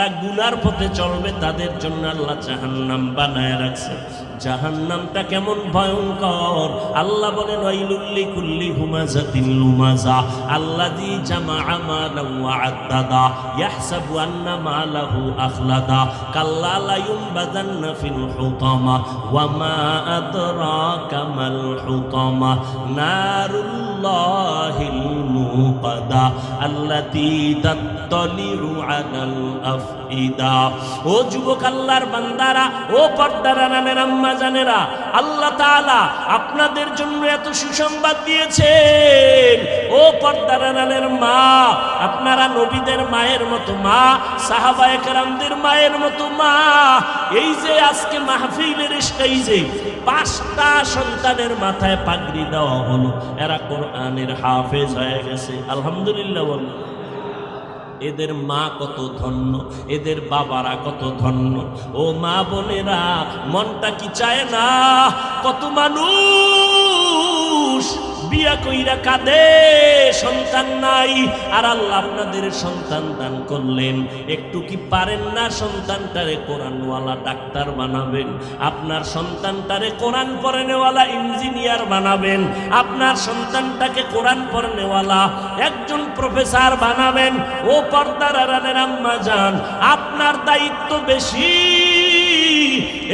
গুনার পথে চলবে তাদের জন্য আল্লাহ জাহান্নাম বানায় রাখছে। জাহান্নামটা কেমন ভয়ঙ্কর! আল্লাহ বলেন ওয়াইলুল লিকুল্লি হুমাযাতিন লুমাযা আল্লাযী জামাআ মালান ওয়া আদ্দাদা ইয়াহসাবু আন্না মালাহু আখলাদা কাল্লা লা ইউনবাযান্না ফিল হুতামা ওয়া মা আদরাকা মাল হুতামা নারুল্লাহিল মুকাদা আল্লাতী তাত্তালিউ আলাল আফইদা। ও যুবক আল্লাহর বান্দারা, ও পর্দার আড়ালের আম্মা জানেরা, আল্লাহ তাআলা আপনাদের জন্য এত সুসংবাদ দিয়েছেন। ও পর্দার আড়ালের মা, আপনারা নবীদের মায়ের মতো মা, সাহাবায়ে কেরামদের মায়ের মতো মা। এই যে আজকে মাহফিলের স্টেজে 5টা সন্তানের মাথায় পাগড়ি দেওয়া হলো, এরা কোরআনের হাফেজ হয়ে গেছে। আলহামদুলিল্লাহ বল। এদের মা কত ধন্য, এদের বাবারা কত ধন্য। ও মা বোনেরা, মনটা কি চায় না? কত মানুষ বিয়া কইরা কাঁদে, সন্তান নাই, আর আল্লাহ আপনাদের সন্তান দান করলেন। একটু কি পারেন না সন্তানটারে কোরআনওয়ালা ডাক্তার বানাবেন? আপনার সন্তানটারে কোরআন পড়ানেওয়ালা ইঞ্জিনিয়ার বানাবেন? আপনার সন্তানটাকে কোরআন পড়ানেওয়ালা একজন প্রফেসর বানাবেন? ও পর্দার আড়ালের আম্মা জান, আপনার দায়িত্ব বেশি।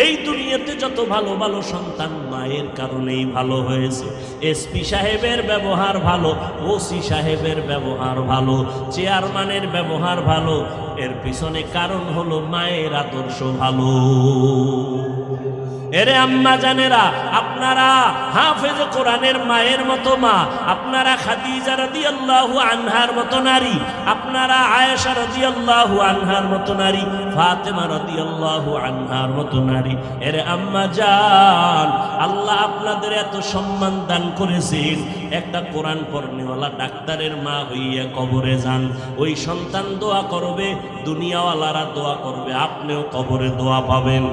এই দুনিয়াতে যত ভালো ভালো সন্তান মায়ের কারণেই ভালো হয়েছে। এসপি সাহেবের ব্যবহার ভালো, ওসি সাহেবের ব্যবহার ভালো, চেয়ারম্যানের ব্যবহার ভালো, এর পিছনে কারণ হলো মায়ের আদর্শ ভালো। এরে আম্মা জানেরা, আপনারা হাফেজ কোরআনের মায়ের মতো মা, আপনারা খাদিজা রাদিয়াল্লাহু আনহার মতো নারী, আপনারা আয়েশা রাদিয়াল্লাহু আনহার মতো নারী, ফাতেমা রাদিয়াল্লাহু আনহার মতো নারী। এরে আম্মা জান, আল্লাহ আপনাদের এত সম্মান দান করেছেন। একটা কোরআন পড়নেওয়ালা ডাক্তারের মা হইয়া কবরে যান, ওই সন্তান দোয়া করবে, দুনিয়াওয়ালারা দোয়া করবে, আপনিও কবরে দোয়া পাবেন।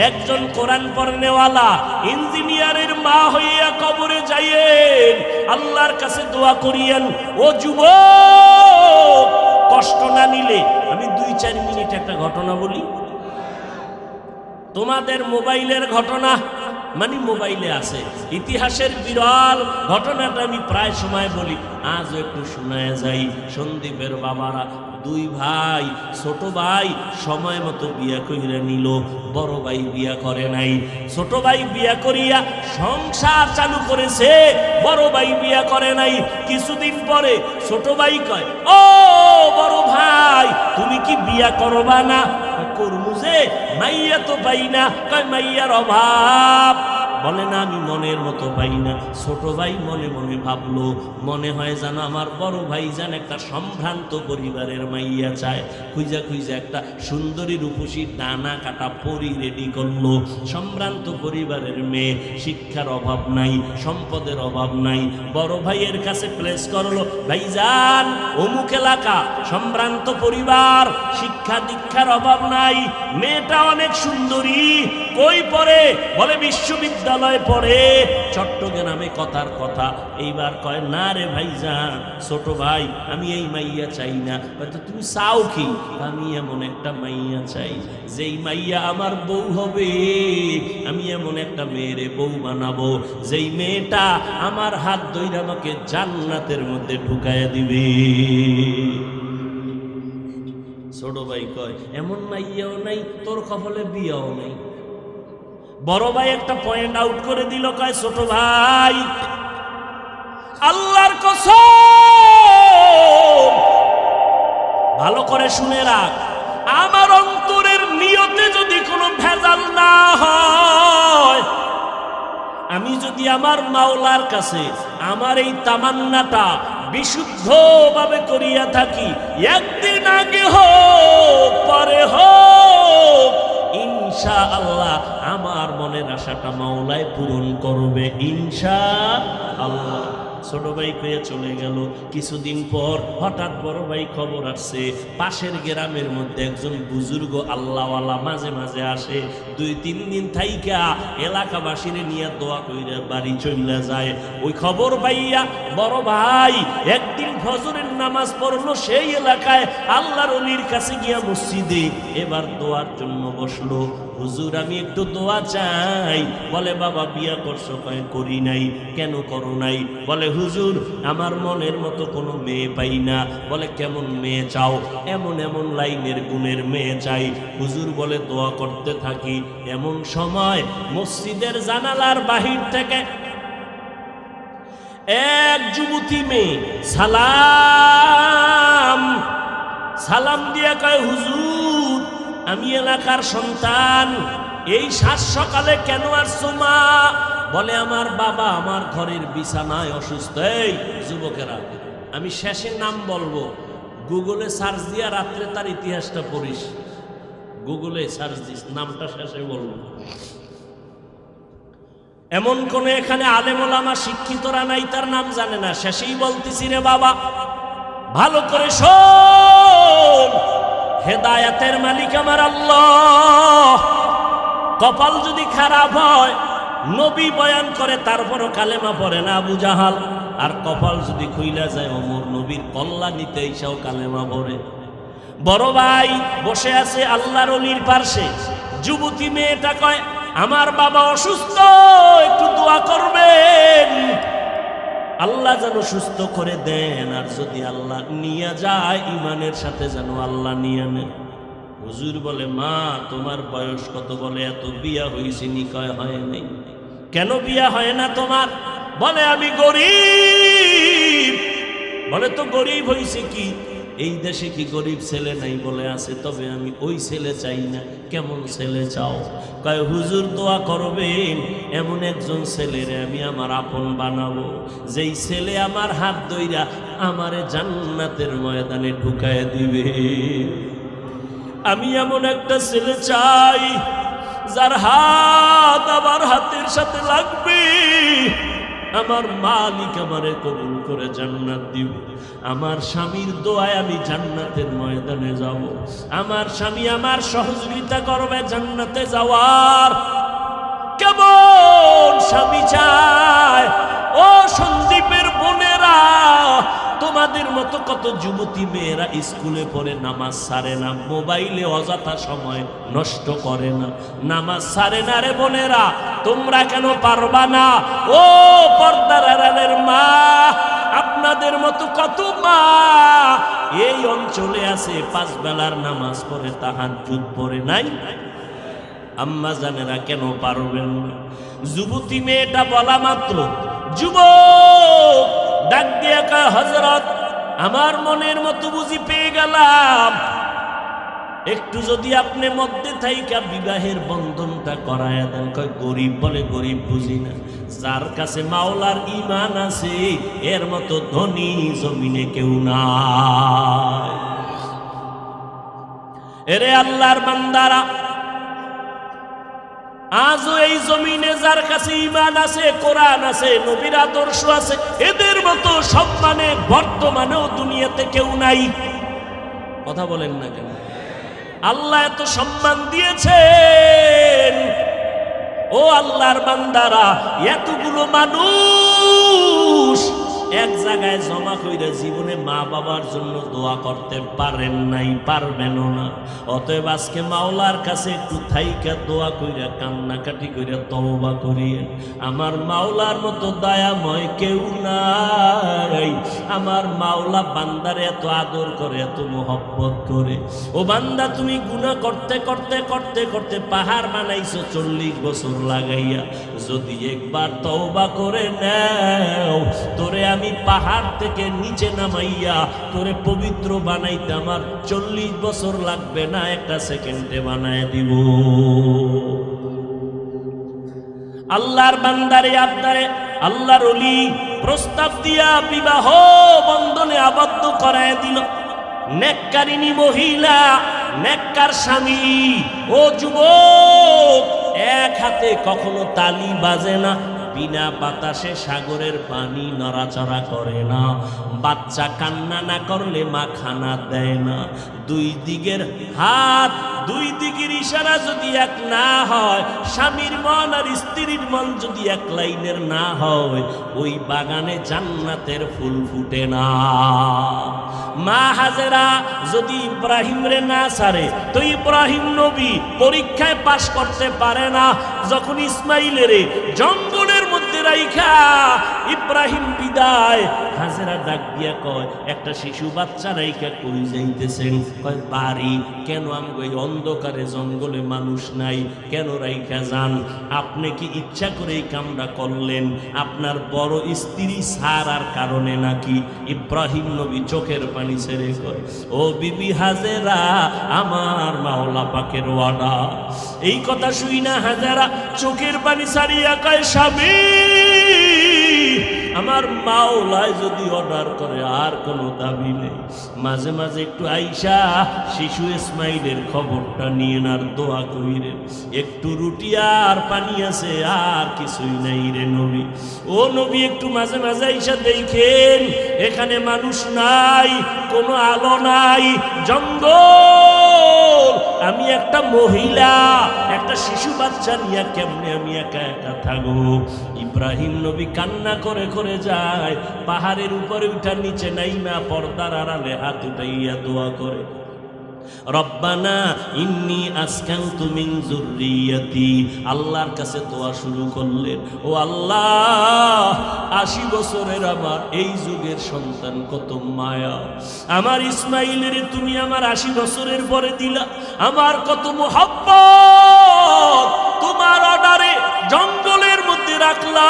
একজন কোরআন পড়নেওয়ালা ইঞ্জিনিয়ারের মা হইয়া কবরে যাইয়েন, আল্লাহর কাছে দোয়া করিয়েন। ও যুবক, কষ্ট না নিলে আমি 2-4 মিনিট একটা ঘটনা বলি। তোমাদের মোবাইলের ঘটনা মানে মোবাইলে আছে, ইতিহাসের বিরল ঘটনাটা আমি প্রায় সময় বলি, আজও একটু শোনায় যাই। সন্দীপের বাবারা 2 ভাই, ছোট ভাই সময় মতো বিয়া কইরা নিল, বড় ভাই বিয়া করে নাই। ছোট ভাই বিয়া করিয়া সংসার চালু করেছে, বড় ভাই বিয়া করে নাই। কিছুদিন পরে ছোট ভাই কয়, ও বড় ভাই, তুমি কি বিয়া করবা না? করবো যে, মাইয়া তো পাই না। কয় মাইয়ার অভাব। বলে না, আমি মনের মতো পাই না। ছোট ভাই মনে মনে ভাবলো, মনে হয় যেন আমার বড় ভাই যেন একটা সম্ভ্রান্ত পরিবারের মাইয়া চায়। খুঁজা খুঁজা একটা সুন্দরী রূপসী ডানা কাটা পরি রেডি করলো। সম্ভ্রান্ত পরিবারের মেয়ে, শিক্ষার অভাব নাই, সম্পদের অভাব নাই। বড় ভাইয়ের কাছে প্লেস করলো, ভাইজান অমুক এলাকা, সম্ভ্রান্ত পরিবার, শিক্ষা দীক্ষার অভাব নাই, মেয়েটা অনেক সুন্দরী। কই পড়ে? বলে বিশ্ববিদ্যালয় পড়ে, চট্টগ্রামে। কথার কথা। এইবার কয়, না রে ভাইজান, ছোট ভাই, আমি এই মাইয়া চাই না। হয়তো তুমি চাও কি? আমি এমন একটা মাইয়া চাই, যেই মাইয়া আমার বউ হবে। আমি এমন একটা মেয়েরে বউ বানাবো, যেই মেয়েটা আমার হাত ধইরা আমাকে জান্নাতের মধ্যে ঢুকায়া দিবে। ছোট ভাই কয়, এমন মাইয়াও নাই, তোর কপালে বিয়াও নাই। বড় ভাই একটা পয়েন্ট আউট করে দিল, কয়, ছোট ভাই, আল্লাহর কসম, ভালো করে শুনে রাখ, আমার অন্তরের নিয়তে যদি কোনো ভেজাল না হয়, আমি যদি আমার মাওলার কাছে আমার এই তামান্নাটা বিশুদ্ধভাবে করিয়া থাকি, একদিন আগে হোক পরে হোক, ইনশাআল্লাহ আমার মনের আশাটা মাওলাই পূরণ করবে, ইনশাআল্লাহ। ছোট ভাই কয়ে চলে গেল। কিছুদিন পর হঠাৎ বড় ভাই খবর আসছে পাশের গ্রামের মধ্যে একজন বুজুর্গ আল্লাহওয়ালা মাঝে মাঝে আসে, 2-3 দিন থাইকা এলাকাবাসীর নিয়ে দোয়া কইরা বাড়ি চলে যায়। ওই খবর পাইয়া বড় ভাই একদিন ফজরের নামাজ পড়লো সেই এলাকায় আল্লাহর ওলির কাছে গিয়া মসজিদে, এবার দোয়ার জন্য বসলো। হুজুর আমি একটু দোয়া চাই। বলে বাবা বিয়া করছো? কয় করি নাই। কেন করো নাই? বলে হুজুর আমার মনের মতো কোনো মেয়ে পাই না। বলে কেমন মেয়ে চাও? এমন এমন লাইনের গুণের মেয়ে চাই। হুজুর বলে দোয়া করতে থাকি। এমন সময় মসজিদের জানালার বাহির থেকে এক যুবতী মেয়ে সালাম দিয়া কয় হুজুর আমি এলাকার সন্তান, এই সাত সকালে কেন আসছো মা? বলে আমার বাবা আমার ঘরের বিছানায় অসুস্থ। এই যুবকেরা আমি শেষে নাম বলবো, গুগলে সার্চ দিয়া রাত্রে তার ইতিহাসটা পড়িস। গুগলে সার্চ দিস, নামটা শেষে বলবো। এমন কোন এখানে আলেম ওলামা শিক্ষিতরা নাই তার নাম জানে না। শেষেই বলতেছি রে বাবা ভালো করে শোন, হেদায়েতের মালিক আমার আল্লাহ। কপাল যদি খারাপ হয় নবী বয়ান করে তারপরও কালেমা পড়ে না আবু জাহাল, আর কপাল যদি খুইলা যায় ওমর নবীর কল্লা নিতে এসেও কালেমা পড়ে। বড় ভাই বসে আছে আল্লাহর ওলির পাশে। যুবতী মেয়েটা কয় আমার বাবা অসুস্থ, একটু দোয়া করবেন আল্লাহ যেন সুস্থ করে দেন, আর যদি আল্লাহ নিয়ে যায় ইমানের সাথে যেন আল্লাহ নিয়ে নেন। হুজুর বলে মা তোমার বয়স কত? বলে এত, বিয়া হয়েছে নি? কয় হয় নাই। কেন বিয়া হয় না তোমার? বলে আমি গরিব। বলে তো গরিব হয়েছে কি, এই দেশে কি গরিব ছেলে নাই? বলে আছে, তবে আমি ওই ছেলে চাই না। কেমন ছেলে চাও? কয় হুজুর দোয়া করবেন এমন একজন ছেলেরে আমি আমার আপন বানাবো, যেই ছেলে আমার হাত ধইরা আমারে জান্নাতের ময়দানে ঢুকায় দিবে। আমি এমন একটা ছেলে চাই যার হাত আমার হাতের সাথে লাগবে, আমার মালিক আমারে কবুল করে জান্নাত দিবে। আমার স্বামীর দোয়ায় আমি জান্নাতের ময়দানে যাব। আমার স্বামী আমার সহযোগিতা করবে জান্নাতে যাওয়ার। কেমন স্বামী চায়? ও সন্দীপের বোনেরা, তোমাদের মতো কত যুবতী মেয়েরা স্কুলে পড়ে নামাজ ছাড়ে না, মোবাইলে অযথা সময় নষ্ট করে না, নামাজ ছাড়ে না রে বোনেরা। তোমরা কেন পারবা না? ও পর্দার আড়ালের মা, আপনাদের মতো কত মা এই অঞ্চলে আছে 5 বেলার নামাজ পড়ে তাহাজ্জুদ পড়ে নাই। আম্মা জানেরা কেন পারবেন না? যুবতী মেয়েটা বলা মাত্র যুবক ডাক দিয়া কয় হযরত আমার মনের মতো বুঝি পেয়ে গেলাম, একটু যদি আপনি মধ্যে থাইকা বিবাহের বন্ধনটা করায়া দেন। কয় গরিব? বলে গরিব বুঝি না, যার কাছে মাওলার ঈমান আছে এর মতো ধনী জমিনে কেউ নাই। এরে আল্লাহর বান্দারা, আজও এই জমিনে যার কাছে ঈমান আছে, কোরআন আছে, নবীর আদর্শ আছে, এদের মতো সম্মানে বর্তমানেও দুনিয়াতে কেউ নাই। কথা বলেন না কেন? আল্লাহ এত সম্মান দিয়েছেন। ও আল্লাহর বান্দারা, এতগুলো মানুষ এক জায়গায় জমা কইরা জীবনে মা বাবার জন্য দোয়া করতে পারেন নাই, পারবেনও না। অতএব আজকে মাওলার কাছে একটু থাইকা দোয়া কইরা কান্নাকাটি কইরা তওবা করিয়ে, আমার মাওলার মতো দয়াময় কেউ নাই। আমার মাওলা বান্দারে এত আদর করে, এত মোহব্বত করে। ও বান্দা তুমি গুনাহ করতে করতে করতে করতে পাহাড় বানাইছো 40 বছর লাগাইয়া, যদি একবার তওবা করে নাও, তোরে আমি পাহাড় থেকে নিচে নামাইয়া তোরে পবিত্র বানাইতে আমার 40 বছর লাগবে না, 1 সেকেন্ডে বানায় দিব। আল্লাহর বান্দারে আপনারে আল্লাহর ওলি প্রস্তাব দিয়া বিবাহ বন্ধনে আবদ্ধ করায় দিল। নেককারিনী মহিলা, নেককার স্বামী। ও যুবক, এক হাতে কখনো তালি বাজে না, বিনা বাতাসে সাগরের পানি নড়াচড়া করে না, বাচ্চা কান্না না করলে মা খানা দেয় না, দুই দিকের হাত দুই দিকের ইশারা যদি এক না হয়, স্বামীর মন আর স্ত্রীর মন যদি এক লাইনের না হয়, ওই বাগানে জান্নাতের ফুল ফুটে না। মা হাজেরা যদি ইব্রাহিমরে না ছাড়ে তো ইব্রাহিম নবী পরীক্ষায় পাশ করতে পারে না। যখন ইসমাইলের জঙ্গলের মধ্যে রাইখা ইব্রাহিম বিদায়, হাজেরা ডাক দিয়া কয়, একটা শিশু বাচ্চা রাইখা কই যাইতেছেন? কয় বাড়ি। কেন? আমগো এই অন্ধকারে জঙ্গলে মানুষ নাই, কেন রাইখা যান? আপনি কি ইচ্ছা করে এই কামটা করলেন? আপনার বড় স্ত্রী সারার কারণে নাকি? ইব্রাহিম নবী চোখের পানি ছেড়ে কয়, ও বিবি হাজেরা, আমার মাওলা পাকের ওয়াদা। এই কথা শুই না হাজেরা চোখের পানি ছাড়িয়া কয়, স্বামী, আমার মাওলায় যদি অর্ডার করে আর কোনো দাবি নেই। মাঝে মাঝে একটু আইসা শিশু ইসমাইলের খবরটা নিয়ে আর দোয়া কইরেন। একটু রুটি আর পানি আছে, আর কিছুই নাই রে নবী। ও নবী, একটু মাঝে মাঝে আইসা দেখেন, এখানে মানুষ নাই, কোনো আলো নাই, জঙ্গল। আমি একটা মহিলা, একটা শিশু বাচ্চা নিয়ে কেমনে আমি একা একা থাকবো? ইব্রাহিম নবী কান্না করে করে যায়, পাহাড়ের উপরে উঠা নিচে নাইমা পর্দার আড়ালে হাত উঠাইয়া দোয়া করে, রব্বানা ইন্নী আসকানতু মিন যুররিয়াতি। আল্লাহর কাছে দোয়া শুরু করলেন, ও আল্লাহ, 80 বছরের আমার এই যুগের সন্তান কত মায়া। আমার ইসমাইলের তুমি আমার 80 বছরের পরে দিলা, আমার কত মুহাব্বত, তোমার অর্ডারে জঙ্গলের মধ্যে রাখলাম,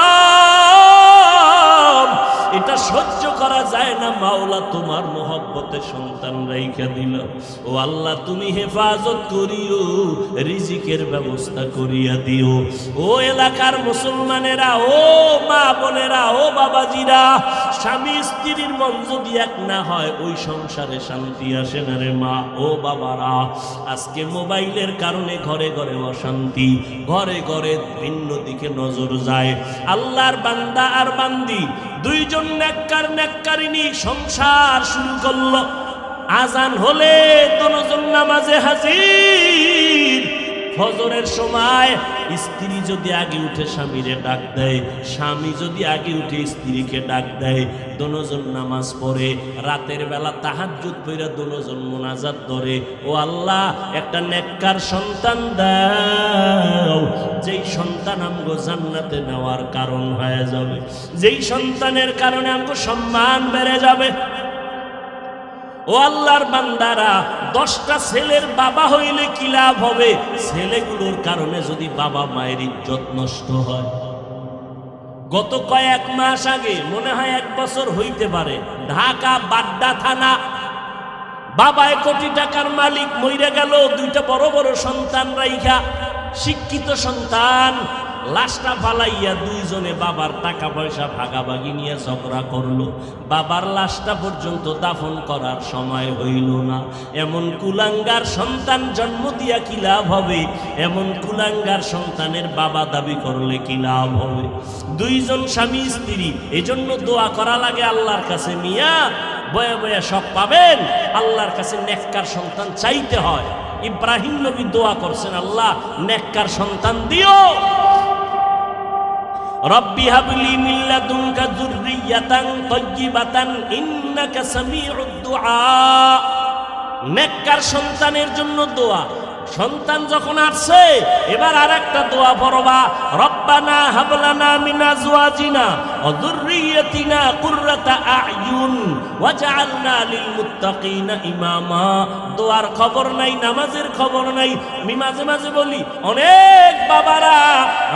এটা সহ্য করা যায় না। মাওলা, তোমার মোহব্বতে সন্তান রাইখা দিল। ও আল্লাহ, তুমি হেফাজত করিও, রিজিকের ব্যবস্থা করিয়া দিও। ও এলাকার মুসলমানেরা, ও মা বোনেরা, ও বাবাজিরা, স্বামী স্ত্রীর মন যদি এক না হয়, ওই সংসারে শান্তি আসে না রে মা। ও বাবারা, আজকে মোবাইলের কারণে ঘরে ঘরে অশান্তি, ঘরে ঘরে ভিন্ন দিকে নজর যায়। আল্লাহর বান্দা আর বান্দি দুইজন নেককার নেককারিনী সংসার শুরু করলো। আজান হলে দুজন নামাজে হাজির। ফজরের সময় স্ত্রী যদি আগে উঠে স্বামীরে ডাক দেয়, স্বামী যদি আগে উঠে স্ত্রীকে ডাক দেয়, দুজন নামাজ পড়ে। রাতের বেলা তাহাজ্জুদ পড়ে দুজন মুনাজাত ধরে, ও আল্লাহ, একটা নেককার সন্তান দাও, যেই সন্তান আমগো জান্নাতে নেওয়ার কারণ হয়ে যাবে, যেই সন্তানের কারণে আমগো সম্মান বেড়ে যাবে। ও আল্লাহর বান্দারা, 10টা ছেলের বাবা হইলে কি লাভ হবে? ছেলেগুলোর কারণে যদি বাবা মায়ের ইজ্জত নষ্ট হয়। গত কয়েক মাস আগে, মনে হয় 1 বছর হইতে পারে, ঢাকা বাড্ডা থানা, বাবা 1 কোটি টাকার মালিক মইরা গেল, 2টা বড় বড় সন্তান রাইখা, শিক্ষিত সন্তান। লাশটা ফালাইয়া দুইজনে বাবার টাকা পয়সা ভাগাভাগি নিয়ে ঝগড়া করলো। বাবার লাশটা পর্যন্ত দাফন করার সময় হইল না। এমন কুলাঙ্গার সন্তান জন্ম দিয়া কি লাভ হবে? এমন কুলাঙ্গার সন্তানের বাবা দাবি করলে কি লাভ হবে? দুইজন স্বামী স্ত্রী, এজন্য দোয়া করা লাগে আল্লাহর কাছে। মিয়া, বয়ে বয়ে সব পাবেন, আল্লাহর কাছে নেককার সন্তান চাইতে হয়। ইব্রাহিম নবী দোয়া করছেন, আল্লাহ নেককার সন্তান দিও। রব্বি হাবলি মিন লাদুনকা যুররিয়াতান তাইয়্যিবাতান ইন্নাকা সামিউদ দুআ। নেককার সন্তানের জন্য দোয়া। সন্তান যখন আসছে, এবার আরেকটা দোয়া পড়বা, রব্বানা হাবলানা মিন আজওয়াজিনা ওয়া যুররিয়াতিনা কুররাতা আ'য়ুন ওয়াজআলনা লিল মুত্তাকিনা ইমামা। দোয়ার খবর নাই, নামাজের খবর নাই। আমি মাঝে মাঝে বলি, অনেক বাবারা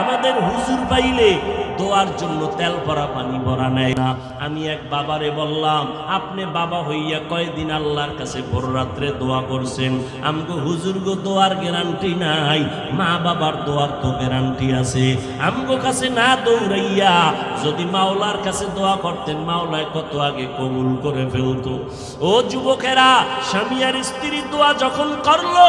আমাদের হুজুর পাইলে দোয়ার জন্য তেল ভরা পানি ভরা নেয় না। আমি এক বাবারে বললাম, আপনি বাবা হইয়া কয়দিন আল্লাহর কাছে ভোর রাত্রে দোয়া করছেন? আমগো হুজুর গো দোয়ার গ্যারান্টি নাই, মা বাবার দোয়ার তো গ্যারান্টি আছে। আমগো কাছে না দৌড়াইয়া যদি মাওলার কাছে দোয়া করতেন, মাওলায় কত আগে কবুল করে ফেলতো। ও যুবকেরা, স্বামী আর স্ত্রী দোয়া যখন করলো,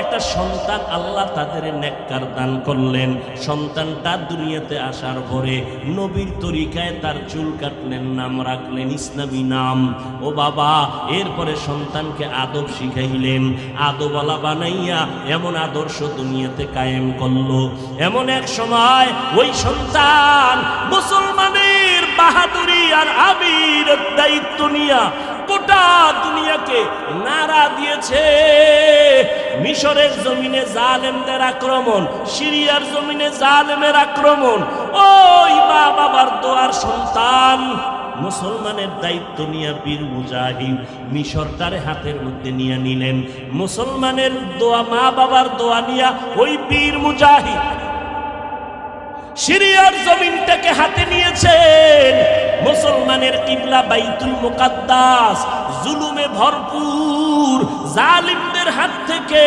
একটা সন্তান আল্লাহ তাদের নেককার দান করলেন। সন্তানটা দুনিয়াতে আসার পরে নবীর তরিকায় তার চুল কাটলেন, নাম রাখলেন ইসলামী নাম। ও বাবা, এরপরে সন্তানকে আদব শিখাইলেন, আদবওয়ালা বানাইয়া এমন আদর্শ দুনিয়াতে কায়েম করলো। এমন এক সময় ওই সন্তান মুসলমানের বাহাদুরি আর আমির দায়িত্ব নিয়া গোটা দুনিয়াকে নাড়া দিয়েছে। মিশরের জমিনে জালেমদের আক্রমণ, সিরিয়ার জমিনে জালেমের আক্রমণ। ওই মা বাবার দোয়ার সন্তান মুসলমানের দায়িত্ব নিয়ে বীর মুজাহিদ মিশরটারে হাতের মধ্যে নিয়ে নিলেন। মুসলমানের দোয়া, মা বাবার দোয়া নিয়া ওই বীর মুজাহিদ সিরিয়ার জমিনটাকে হাতে নিয়েছেন। মুসলমানের কিবলা বাইতুল মুকাদ্দাস জুলুমে ভরপুর জালিমদের হাত থেকে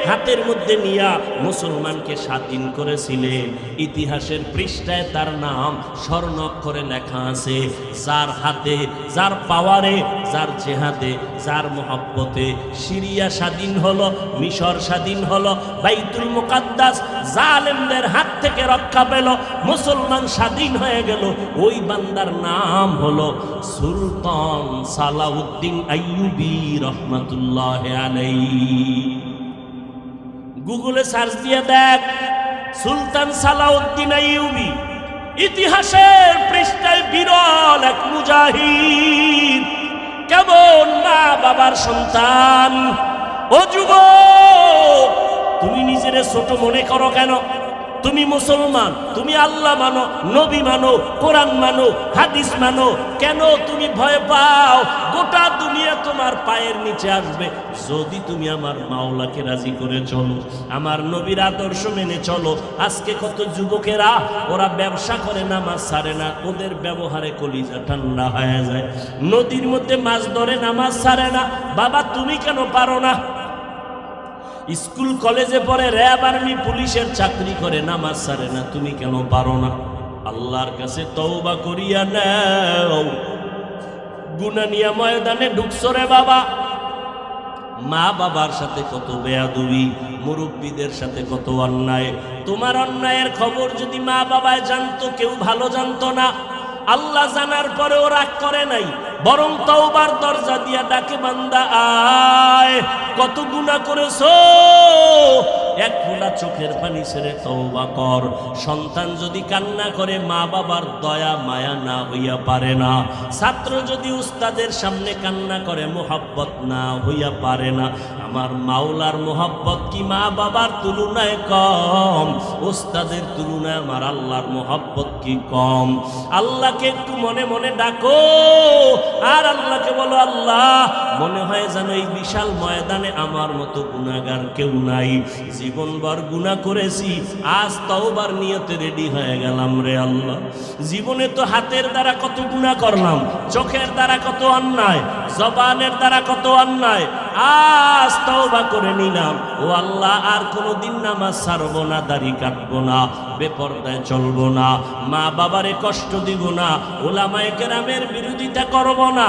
হাতের মধ্যে নিয়া মুসলমানকে স্বাধীন করেছিলেন। ইতিহাসের পৃষ্ঠায় তার নাম স্বর্ণাক্ষরে লেখা আছে। যার হাতে, যার পাওয়ারে, যার জেহাদে, যার মোহাব্বতে সিরিয়া স্বাধীন হলো, মিশর স্বাধীন হলো, বাইতুল মুকাদ্দাস জালেমদের হাত থেকে রক্ষা পেল, মুসলমান স্বাধীন হয়ে গেল। ওই বান্দার নাম হলো সুলতান সালাউদ্দিন আইয়ুবী রহমাতুল্লাহ আলাইহি। গুগলে সার্চ দিয়ে দেখ, সুলতান সালাউদ্দিন আইয়ুবী ইতিহাসের পৃষ্ঠায় বিরল এক মুজাহিদ। কেমন মা বাবার সন্তান। ও যুবক, তুমি নিজেরে ছোট মনে করো কেন? তুমি মুসলমান, তুমি আল্লাহ মানো, নবী মানো, কোরআন মানো, হাদিস মানো, কেন তুমি ভয় পাও? গোটা দুনিয়া তোমার পায়ের নিচে আসবে যদি তুমি আমার মাওলাকে রাজি করে চলো, আমার নবীর আদর্শ মেনে চলো। আজকে কত যুবকেরা ওরা ব্যবসা করে, নামাজ ছাড়ে না, ওদের ব্যবহারে কলিজা ঠান্ডা হয়ে যায়। নদীর মধ্যে মাছ ধরে, নামাজ ছাড়ে না। বাবা, তুমি কেন পারো না? স্কুল কলেজে পড়ে, র্যাব আর্মি পুলিশের চাকরি করে, নামাজ ছাড়ে না, তুমি কেন পারো না? আল্লাহর কাছে তওবা করিয়া নাও। গুনাহ নিয়ে ময়দানে ঢুকছো রে বাবা। মা বাবার সাথে কত বেয়াদবি, মুরব্বীদের সাথে কত অন্যায়। তোমার অন্যায়ের খবর যদি মা বাবায় জানতো, কেউ ভালো জানতো না। আল্লাহ জানার পরেও রাগ করে নাই, বরং তওবার দরজা দিয়া ডাকে, বান্দা আয়, কত গুনাহ করেছো, এক ফোঁটা চোখের পানি ছেড়ে তওবা কর। সন্তান যদি কান্না করে, মা বাবার দয়া মায়া না হইয়া পারে না। ছাত্র যদি উস্তাদের সামনে কান্না করে, মোহাব্বত না হইয়া পারে না। আমার মাওলার মোহাব্বত কি মা বাবার তুলনায় কম? উস্তাদের তুলনায় আমার আল্লাহর মোহাব্বত কি কম? আল্লাহকে একটু মনে মনে ডাকো, আর আল্লাহকে বলো, আল্লাহ, মনে হয় যেন এই বিশাল ময়দানে আমার মতো গুনাহগার কেউ নাই। জীবনভর গুনাহ করেছি, আজ তওবার নিয়তে রেডি হয়ে গেলাম রে আল্লাহ। জীবনে তো হাতের দ্বারা কত গুনাহ করলাম, চোখের দ্বারা কত অন্যায়, জবানের দ্বারা কত অন্যায়, আজ তওবা করে নিলাম। ও আল্লাহ, আর কোনোদিন নামাজ ছাড়বো না, দাড়ি কাটবো না, বেপরদায় চলবো না, মা বাবারে কষ্ট দিব না, ওলামায়ে কেরামের বিরোধিতা করব না,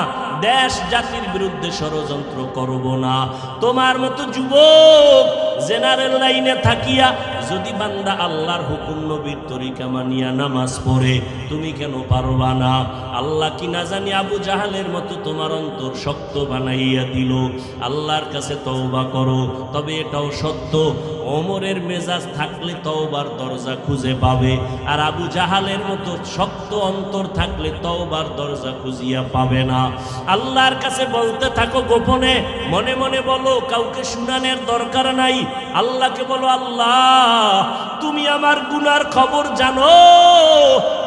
দেশ জাতির বিরুদ্ধে ষড়যন্ত্র করব না। তোমার মতো যুবক জেনারেল লাইনে থাকিয়া যদি বান্দা আল্লাহর হুকুম নবীর তরিকা মানিয়া নামাজ পড়ে, তুমি কেন পারবা না? আল্লাহ কি না জানি আবু জাহালের মতো তোমার অন্তর শক্ত বানাইয়া দিল। আল্লাহর কাছে তওবা করো। তবে এটাও সত্য, ওমরের মেজাজ থাকলে তওবার দরজা খুঁজে পাবে, আর আবু জাহালের মতো শক্ত অন্তর থাকলে তওবার দরজা খুঁজিয়া পাবে না। আল্লাহর কাছে বলতে থাকো গোপনে, মনে মনে বলো, কাউকে শুনানোর দরকার নাই। আল্লাহকে বলো, আল্লাহ, তুমি আমার গুনার খবর জানো,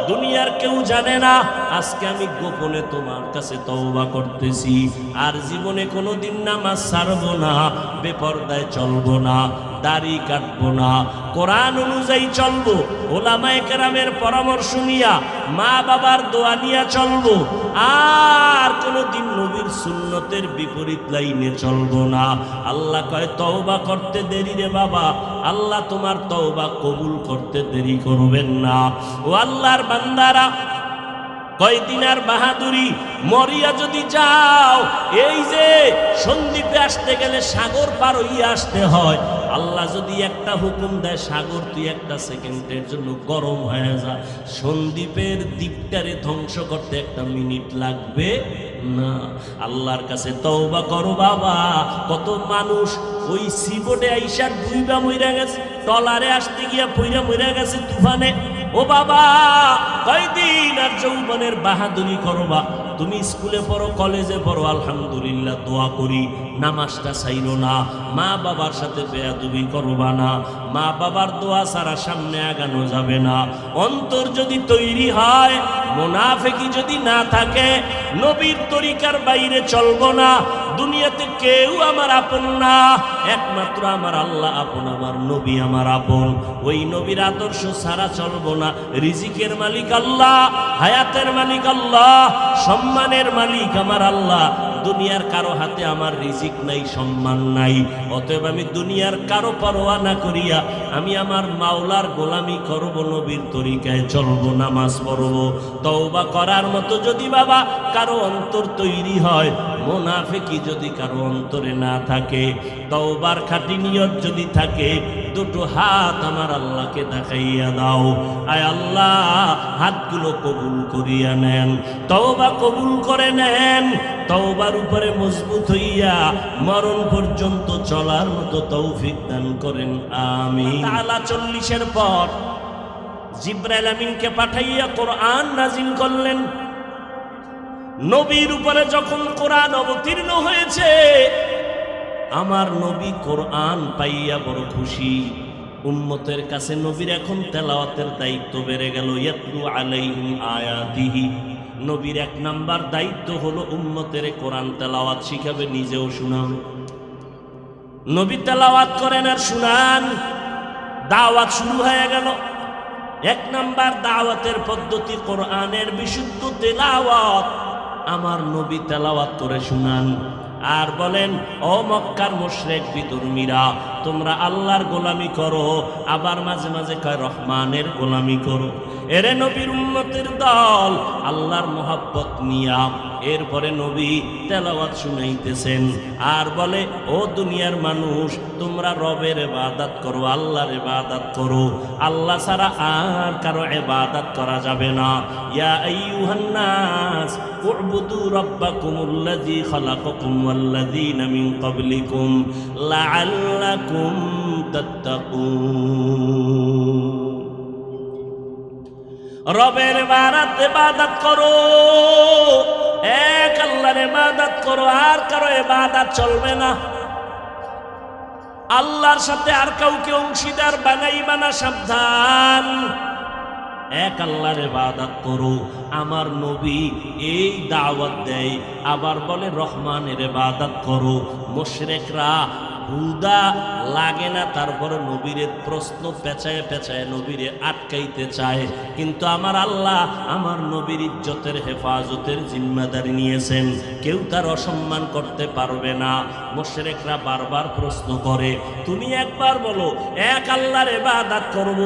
দুনিয়ার কেউ জানে না। আজকে আমি গোপনে তোমার কাছে তওবা করতেছি, আর জীবনে কোনোদিন নামাজ ছাড়বো না, বেপরদায় চলবো না, দাড়ি কাটবো না, কোরআন অনুযায়ী চলবো, ওলামায়ে কেরামের পরামর্শ নিয়া, মা বাবার দোয়া নিয়া চলবো, আর কোনোদিন নবীর সুন্নতের বিপরীত লাইনে চলবো না। আল্লাহ কয়, তওবা করতে দেরি রে বাবা, আল্লাহ তোমার তওবা কবুল করতে দেরি করবেন না। ও আল্লাহর বান্দারা, কয়দিন আর বাহাদুরি, মরিয়া যদি যাও, এই যে সন্দ্বীপে আসতে গেলে সাগর পার হইয়া আসতে হয়, আল্লাহ যদি একটা হুকুম দেয় সাগর তুই একটা সেকেন্ডের জন্য গরম হয়ে যা, সন্দ্বীপের দ্বীপটারে ধ্বংস করতে একটা মিনিট লাগবে না। আল্লাহর কাছে তওবা করো বাবা। কত মানুষ ওই সিবোর্ডে আইসা ডুইবা মইরা গেছে, টলারে আসতে গিয়া পইরা মইরা গেছে তুফানে। ও বাবা, কয়দিন আর যৌবনের বাহাদুরি করবা? তুমি স্কুলে পড়ো, কলেজে পড়ো, আলহামদুলিল্লাহ দোয়া করি, নামাজটা ছাইরো না, মা বাবার সাথে বেয়াদবি করবা না, মা বাবার দোয়া ছাড়া সামনে আগানো যাবে না। অন্তর যদি তৈরি হয়, মুনাফিকি যদি না থাকে, নবীর তরিকার বাইরে চলবো না। দুনিয়াতে কেউ আমার আপন না, একমাত্র আমার আল্লাহ আপন, আমার নবী আমার আপন। ওই নবীর আদর্শ ছাড়া চলবো না। রিজিকের মালিক আল্লাহ, হায়াতের মালিক আল্লাহ, সম্মানের মালিক আমার আল্লাহ। দুনিয়ার কারো হাতে আমার রিজিক নাই, সম্মান নাই। অতএব আমি দুনিয়ার কারো পরোয়া না করিয়া আমি আমার মাওলার গোলামি করব, নবীর তরিকায় চলবো, নামাজ পড়বো। তওবা করার মতো যদি বাবা কারো অন্তর তৈরি হয়, মুনাফিকি যদি কারো অন্তরে না থাকে, তওবার খাঁটি নিয়ত যদি থাকে, দুটো হাত আমার আল্লাহকে দেখাইয়া দাও। আয় আল্লাহ, হাতগুলো কবুল করিয়া নেন, তওবা কবুল করে নেন। তওবার উপরে মজবুত হইয়া মরণ পর্যন্ত চলার মতো তৌফিক দান করেন, আমিন। তাআলা 40-এর পর জিবরাইল আমিনকে পাঠাইয়া কোরআন নাজিল করলেন। নবীর উপরে যখন কোরআন অবতীর্ণ হয়েছে, আমার নবী কোরআন পাইয়া বড় খুশি। উম্মতের কাছে নবীর এখন তেলাওয়াতের দায়িত্ব বেড়ে গেল। ইয়াতলু আলাইহিম আয়াতিহি, নবীর 1 নাম্বার দায়িত্ব হলো উম্মতের কোরআন তেলাওয়াত শিখাবে, নিজেও শুনাবে। নবী তেলাওয়াত করেন আর শুনান, দাওয়াত শুরু হয়ে গেল। 1 নাম্বার দাওয়াতের পদ্ধতি কোরআনের বিশুদ্ধ তেলাওয়াত। আমার নবী তেলাওয়াত করে শুনান আর বলেন, ও মক্কার মুশরিক বিধর্মীরা, তোমরা আল্লাহর গোলামি করো, আবার মাঝে মাঝে কয় রহমানের গোলামি করো। এরে নবীর উম্মতের দল, আল্লাহর মোহাব্বত নিয়া এরপরে নবী তেলাওয়াত শুনাইতেছেন আর বলে, ও দুনিয়ার মানুষ, তোমরা রবের ইবাদত করো, আল্লাহর ইবাদত করো, আল্লাহ ছাড়া আর কারো ইবাদত করা যাবে না। ইয়া আইয়ুহান নাস উ'বুদু রাব্বাকুমুল্লাযী খালাকাকুম ওয়াল্লাযীনা মিন ক্বাবলিকুম লাআল্লাকুম তাত্তাকুন। রবের ইবাদত করো, এক আল্লাহর ইবাদত করো, আর কারো ইবাদত চলবে না। আল্লাহর সাথে আর কাউকে অংশীদার বানাইবা না, সাবধান। এক আল্লাহর ইবাদত করো। আমার নবী এই দাওয়াত দেয়, আবার বলে রহমানের ইবাদত করো। মুশরিকরা হুদা লাগে না, তারপরে নবীরে প্রশ্ন পেঁচায় পেঁচায় নবীরে আটকাইতে চায়। কিন্তু আমার আল্লাহ আমার নবীর ইজ্জতের হেফাজতের জিম্মাদারি নিয়েছেন, কেউ তার অসম্মান করতে পারবে না। মুশরিকরা বারবার প্রশ্ন করে, তুমি একবার বলো এক আল্লাহর ইবাদত করব,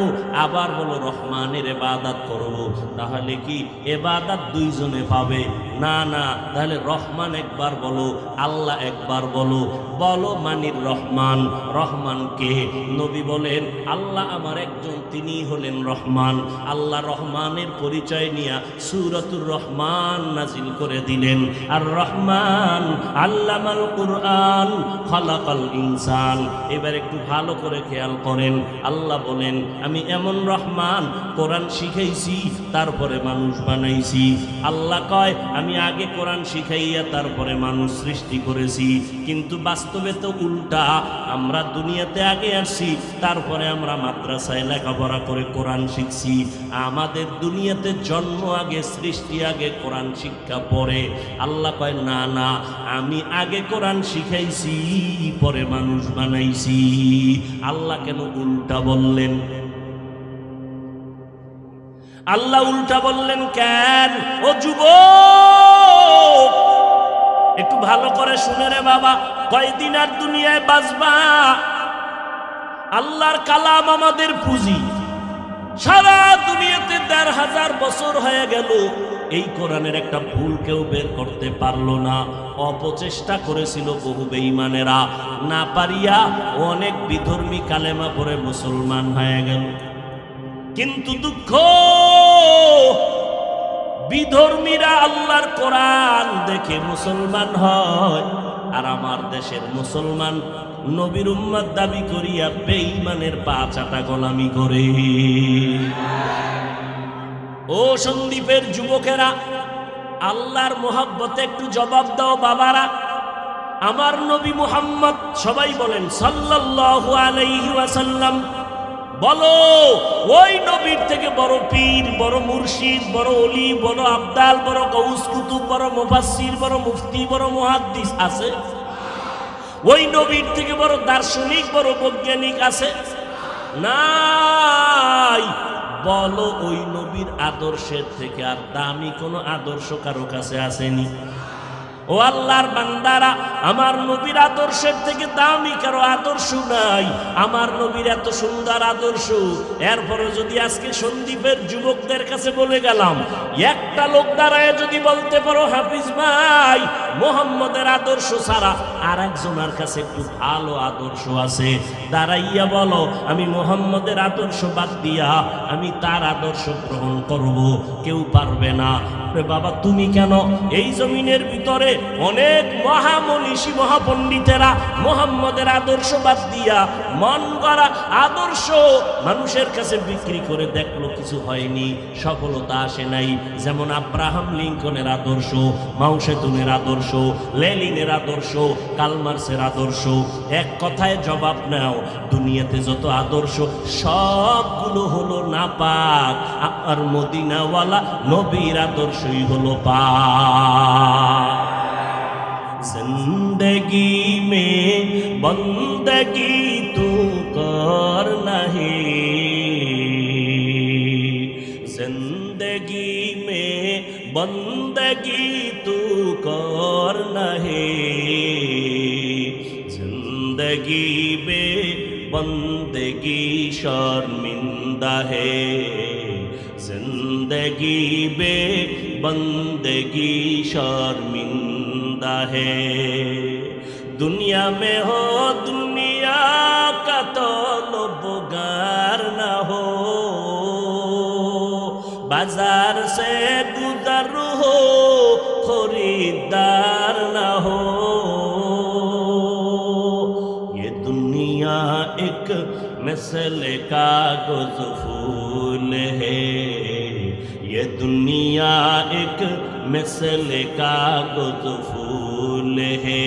আবার বলো রহমানের ইবাদত করব, তাহলে কি ইবাদত দুইজনে পাবে? না না, তাহলে রহমান একবার বলো, আল্লাহ একবার বলো। বলো মানির রহমান। রহমান কে? নবী বলেন, আল্লাহ আমার একজন, তিনি হলেন রহমান। আল্লাহ রহমানের পরিচয় নিয়ে সূরাতুর রহমান নাজিল করে দিলেন। আর রহমান আল্লামাল কুরআন খালাকাল ইনসান। এবার একটু ভালো করে খেয়াল করেন, আল্লাহ বলেন, আমি এমন রহমান, কোরআন শিখাইছি তারপরে মানুষ বানাইছি। আল্লাহ কয়, আমি আগে কোরআন শিখাইয়া তারপরে মানুষ সৃষ্টি করেছি। কিন্তু বাস্তবে তো উল্টা, আমরা দুনিয়াতে আগে আসছি, তারপরে আমরা মাদ্রাসায় লেখাপড়া করে কোরআন শিখছি। আমাদের দুনিয়াতে জন্ম আগে, সৃষ্টি আগে, কোরআন শিক্ষা পরে। আল্লাহ কয়, না না, আমি আগে কোরআন শিখাইছি পরে মানুষ বানাইছি। আল্লাহ কেন উল্টা বললেন? আল্লাহ উল্টা বললেন কেন? ও যুবক, একটু ভালো করে শুনে রে বাবা, কয়দিন আর দুনিয়ায় বাঁচবা? আল্লাহর কালাম আমাদের পুঁজি। সারা দুনিয়াতে ১,৫০০ বছর হয়ে গেল, এই কোরআনের একটা ভুল কেউ বের করতে পারলো না। অপচেষ্টা করেছিল বহু বেঈমানেরা, না পারিয়া অনেক বিধর্মী কালেমা পড়ে মুসলমান হয়ে গেল। কিন্তু দুঃখ, বিধর্মীরা আল্লাহর কোরআন দেখে মুসলমান হয়, আর আমার দেশের মুসলমান নবীর উম্মত দাবি করিয়া বেঈমানের পা চাটা গোলামি করে। ও সন্দীপের যুবকেরা, আল্লাহর মোহাব্বতে একটু জবাব দাও বাবারা। আমার নবী মুহাম্মদ, সবাই বলেন সাল্লাল্লাহু আলাইহি ওয়াসাল্লাম, বলো ওই নবীর থেকে বড় পীর, বড় মুর্শিদ, বড় ওলি, বড় আবদাল, বড় গৌস কুতুব, বড় মুফাসসির, বড় মুফতি, বড় মুহাদ্দিস আছে? ওই নবীর থেকে বড় দার্শনিক, বড় বৈজ্ঞানিক আছে? নাই। বলো ওই নবীর আদর্শের থেকে আর দামি কোনো আদর্শ কারো কাছে আসেনি? ও আল্লাহর বান্দারা, আমার নবীর আদর্শের থেকে দামি কারো আদর্শ নাই। আমার নবীর এত সুন্দর আদর্শ, এরপরে যদি আজকে সন্দীপের যুবকদের কাছে বলে গেলাম, একটা লোক দাঁড়ায় যদি বলতে পারো হাফিজ ভাই মোহাম্মদের আদর্শ ছাড়া আর একজনের কাছে একটু ভালো আদর্শ আছে, দাঁড়াইয়া বলো আমি মোহাম্মদের আদর্শ বাদ দিয়া আমি তার আদর্শ গ্রহণ করব, কেউ পারবে না। বাবা তুমি কেন? এই জমিনের ভিতরে অনেক মহামনীষী মহাপণ্ডিতেরা মোহাম্মদের আদর্শ বাদ দিয়া মন গড়া আদর্শ মানুষের কাছে বিক্রি করে দেখলো, কিছু হয়নি, সফলতা আসে নাই। যেমন আব্রাহাম লিঙ্কনের আদর্শ, মাও সেতুনের আদর্শ, লেনিনের আদর্শ, কালমার্সের আদর্শ। এক কথায় জবাব নাও, দুনিয়াতে যত আদর্শ সবগুলো হলো নাপাক, আর মদিনাওয়ালা নবীর আদর্শই হলো পাক। जिंदगी में बंदगी तू कर नहीं, जिंदगी में बंदगी तू कर नहीं, जिंदगी में बंदगी शर्मिंदा है, जिंदगी में बंदगी शर्मिंदा है। दुनिया में हो दुनिया का तलबगार न हो, बाजार से गुजर हो खरीदार न हो। ये दुनिया एक मसले कागज फूल है, ये दुनिया एक मसले कागज फूल है,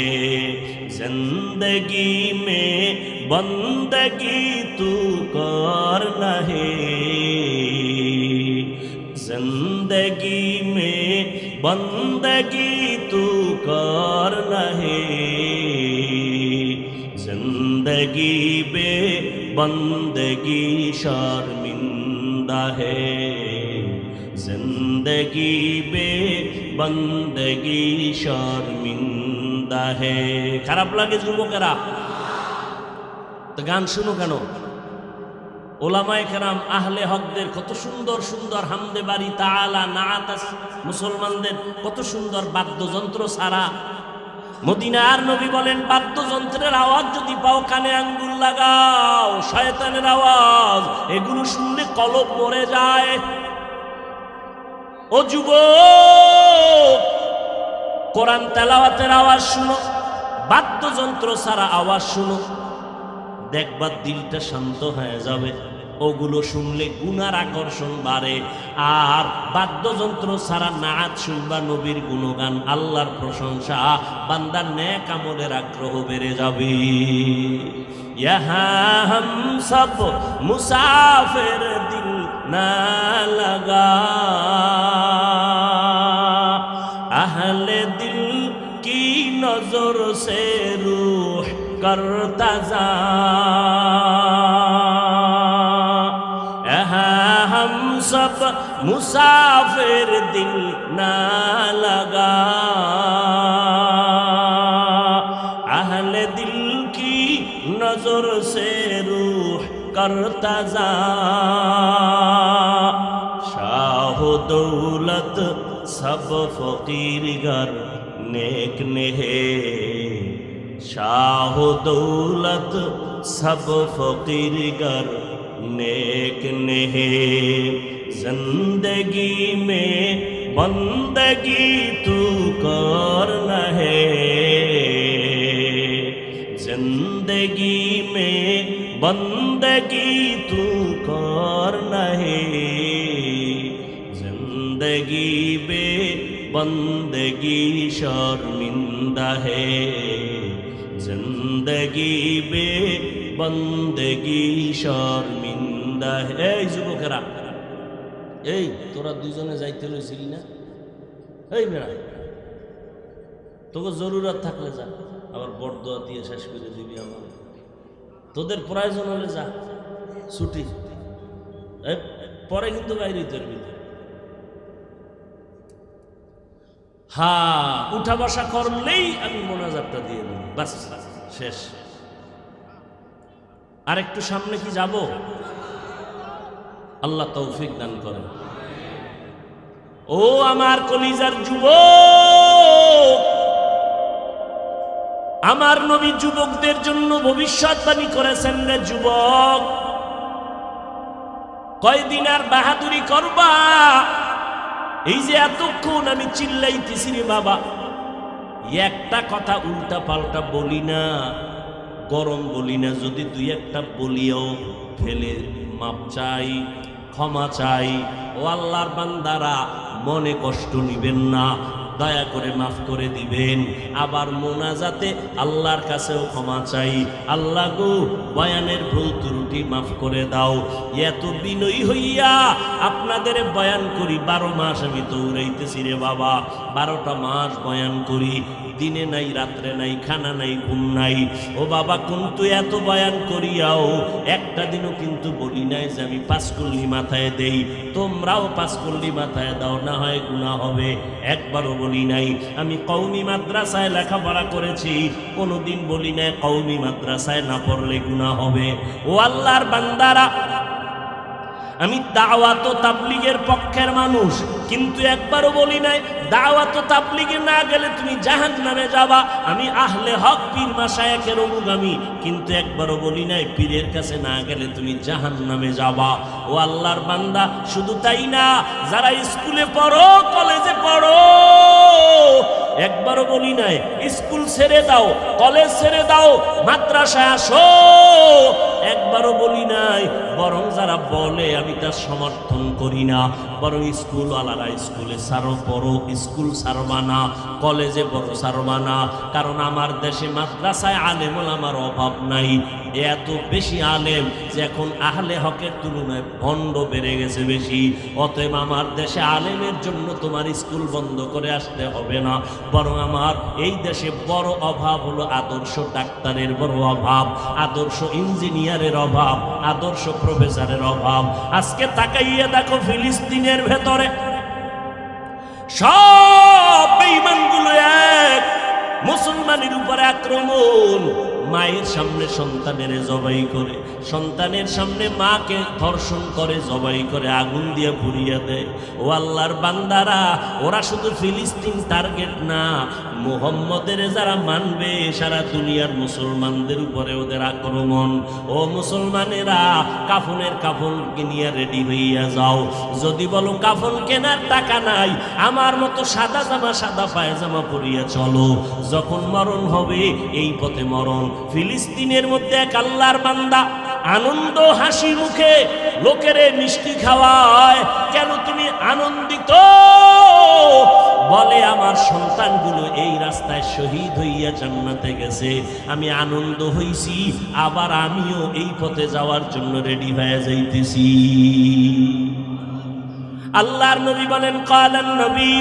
जिंदगी में बंदगी तू कर नहीं, जिंदगी में बंदगी तू कर नहीं, जिंदगी में बंदगी शर्मिंदा है, जिंदगी में बंदगी शर्मिंदा है। খারাপ লাগে যুবকেরা? তো গান শুনো কেন? ওলামায়ে কেরাম আহলে হকদের কত সুন্দর সুন্দর হামদে বাড়ি তাআলা নাআত মুসলমানদের কত সুন্দর বাদ্যযন্ত্র ছাড়া। মদিনার নবী বলেন বাদ্যযন্ত্রের আওয়াজ যদি পাও কানে আঙ্গুল লাগাও, শয়তানের আওয়াজ, এগুলো শুনলে কলব মরে যায়। ও যুবক, কোরআন তেলাওয়াতের আওয়াজ শুনো, বাদ্যযন্ত্র ছাড়া আওয়াজ শুনো, দেখবার দিলটা শান্ত হয়ে যাবে। ওগুলো শুনলে গুনার আকর্ষণ বাড়ে। আর বাদ্যযন্ত্র ছাড়া নাচ শুনবা নবীর গুণগান, আল্লাহর প্রশংসা, বান্দার নেক আমলের আগ্রহ বেড়ে যাবে। ইহা হাম সব মুসাফির দিল না লাগা, আহলে দিল কি নজর সে রূহ করতা যা, हम सब मुसाफिर दिल ना लगा, अहले दिल की नजर से रूह करता जा, शाह दौलत सब फकीर गर नेक नेहे शाह दौलत सब फकीर गर नेक नेहे जिंदगी में बंदगी तू कर नहे जिंदगी में बंदगी तू कर नहे जिंदगी बे बंदगी शर्मिंदा है जिंदगी बे बंदगी शर्मिंदा है। এই যুবকেরা, এই তোরা দুজনে যাইতে লইছিলি না? এই বেড়া, তোকে জরুরত থাকলে যা, আবার বরদোয়া দিয়ে শেষ করে দিবি আমার। তোদের প্রয়োজন হলে যা, ছুটি পরে কিন্তু বাইরে তরবি। হ্যাঁ, উঠা বসা করলেই আমি মোনাজাতটা দিয়ে দেব, বাস শেষ। আর একটু সামনে কি যাব? আল্লাহ তৌফিক দান করেন। ও আমার কলিজার যুবক, আমার নবী যুবকদের জন্য ভবিষ্যৎবাণী করেছেন রে যুবক, কয়দিন আর বাহাদুরি করবা? এই যে এতক্ষণ আমি চিল্লাইতেছি রে বাবা, একটা কথা উল্টা পাল্টা বলি না, গরম বলি না, যদি দুই একটা বলিও ফেলে মাপ চাই, ক্ষমা চাই। ও আল্লাহর বান্দারা, মনে কষ্ট নিবেন না, দয়া করে মাফ করে দিবেন। আবার মোনাজাতে আল্লাহর কাছেও ক্ষমা চাই, আল্লাহ গো বয়ানের ভুল ত্রুটি মাফ করে দাও। এত বিনয়ী হইয়া আপনাদের বয়ান করি, 12 মাস আমি দৌড়াইতেছি রে বাবা, 12টা মাস বয়ান করি, দিনে নাই রাত্রে নাই, খানা নাই ঘুম নাই। ও বাবা, কিন্তু এত বয়ান করিয়াও একটা দিনও কিন্তু বলি নাই যে আমি 5 কল্লি মাথায় দেই, তোমরাও 5 কল্লি মাথায় দাও, না হয় গুনাহ হবে। একবারও বলি নাই। আমি কওমি মাদ্রাসায় লেখাপড়া করেছি, কোনোদিন বলি নাই কওমি মাদ্রাসায় না পড়লে গুনাহ হবে। ও আল্লাহর বান্দারা, আমি দাওয়াত ও তাবলীগের পক্ষের মানুষ, কিন্তু একবারও বলি নাই দাওয়াত ও তাবলীগে না গেলে তুমি জাহান্নামে যাবা। আমি আহলে হক পীর মাশায়েখের অনুগামী, কিন্তু একবারও বলি নাই পীরের কাছে না গেলে তুমি জাহান্নামে যাবা। ও আল্লাহর বান্দা, শুধু তাই না, যারা স্কুলে পড়ো, কলেজে পড়ো, একবারও বলি নাই স্কুল ছেড়ে দাও, কলেজ ছেড়ে দাও, মাদ্রাসায় আসো, একবারও বলি নাই। বরং যারা বলে আমি তার সমর্থন করি না, বরং স্কুলওয়ালারা স্কুলে ছাড়ো, পড়ো, স্কুল ছাড়বা না, কলেজে পড়ো, ছাড়বা না। কারণ আমার দেশে মাদ্রাসায় আলেম ওলামার অভাব নাই, এত বেশি আলেম যে এখন আহলে হকের তুলনায় ভণ্ড বেড়ে গেছে বেশি। অতএব আমার দেশে আলেমের জন্য তোমার স্কুল বন্ধ করে আসতে হবে না, বরং আমার এই দেশে বড় অভাব হলো আদর্শ ডাক্তারের বড় অভাব, আদর্শ ইঞ্জিনিয়ারের অভাব, আদর্শ প্রফেসরের অভাব। আজকে তাকাইয়া দেখো ফিলিস্তিনের ভেতরে সব বেঈমানগুলো এক, মুসলমানের উপরে আক্রমণ। মায়ের সামনে সন্তানের জবাই করে, সন্তানের সামনে মাকে ধর্ষণ করে, জবাই করে, আগুন দিয়ে পুড়িয়ে দেয়। ও আল্লাহর বান্দারা, ওরা শুধু ফিলিস্তিন টার্গেট না, মুহাম্মদের যারা মানবে সারা দুনিয়ার মুসলমানদের উপরে ওদের আক্রমণ। ও মুসলমানেরা, কাফনের কাফন কিনিয়া রেডি হইয়া যাও। যদি বলো কাফন কেনার টাকা নাই, আমার মতো সাদা জামা, সাদা পায়জামা পরিয়া চলো, যখন মরণ হবে এই পথে মরণ। ফিলিস্তিনের মধ্যে এক আল্লাহর বান্দা আনন্দ হাসি মুখে লোকেরে মিষ্টি খাওয়ায়। কেন তুমি আনন্দিত? বলে আমার সন্তানগুলো এই রাস্তায় শহীদ হইয়া জান্নাতে গেছে, আমি আনন্দ হইছি, আবার আমিও এই পথে যাওয়ার জন্য রেডি হয়ে যাইতেছি। আল্লাহর নবী বলেন, কালান নবী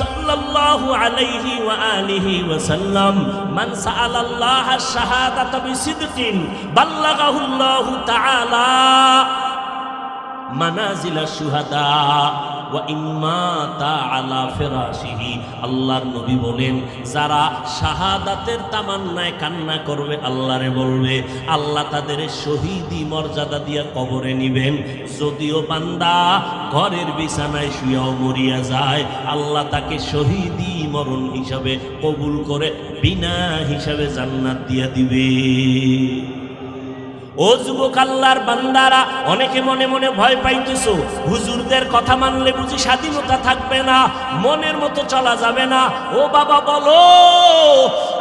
সাল্লাল্লাহু আলাইহি ওয়া আলিহি ওয়া সাল্লাম, মান সাআলাল্লাহ আশ-শাহাদাতা বিসিদকিন বাল্লাগাহুল্লাহু তাআলা মানাজিলা শুহাদা ওয়া ইম্মাতা আলা ফিরাশিহি। আল্লাহর নবী বলেন, যারা শাহাদাতের তামান্নায় কান্না করবে, আল্লাহরে বলবে, আল্লাহ তাদের শহীদি মর্যাদা দিয়া কবরে নিবেন। যদিও বান্দা ঘরের বিছানায় শুয়েও মরিয়া যায়, আল্লাহ তাকে শহীদি মরণ হিসাবে কবুল করে বিনা হিসাবে জান্নাত দিয়া দিবে। ও যুবক আল্লাহর বান্দারা, অনেকে মনে মনে ভয় পাইতেছো, হুজুরদের কথা মানলে বুঝি স্বাধীনতা থাকবে না, মনের মতো চলা যাবে না। ও বাবা বলো,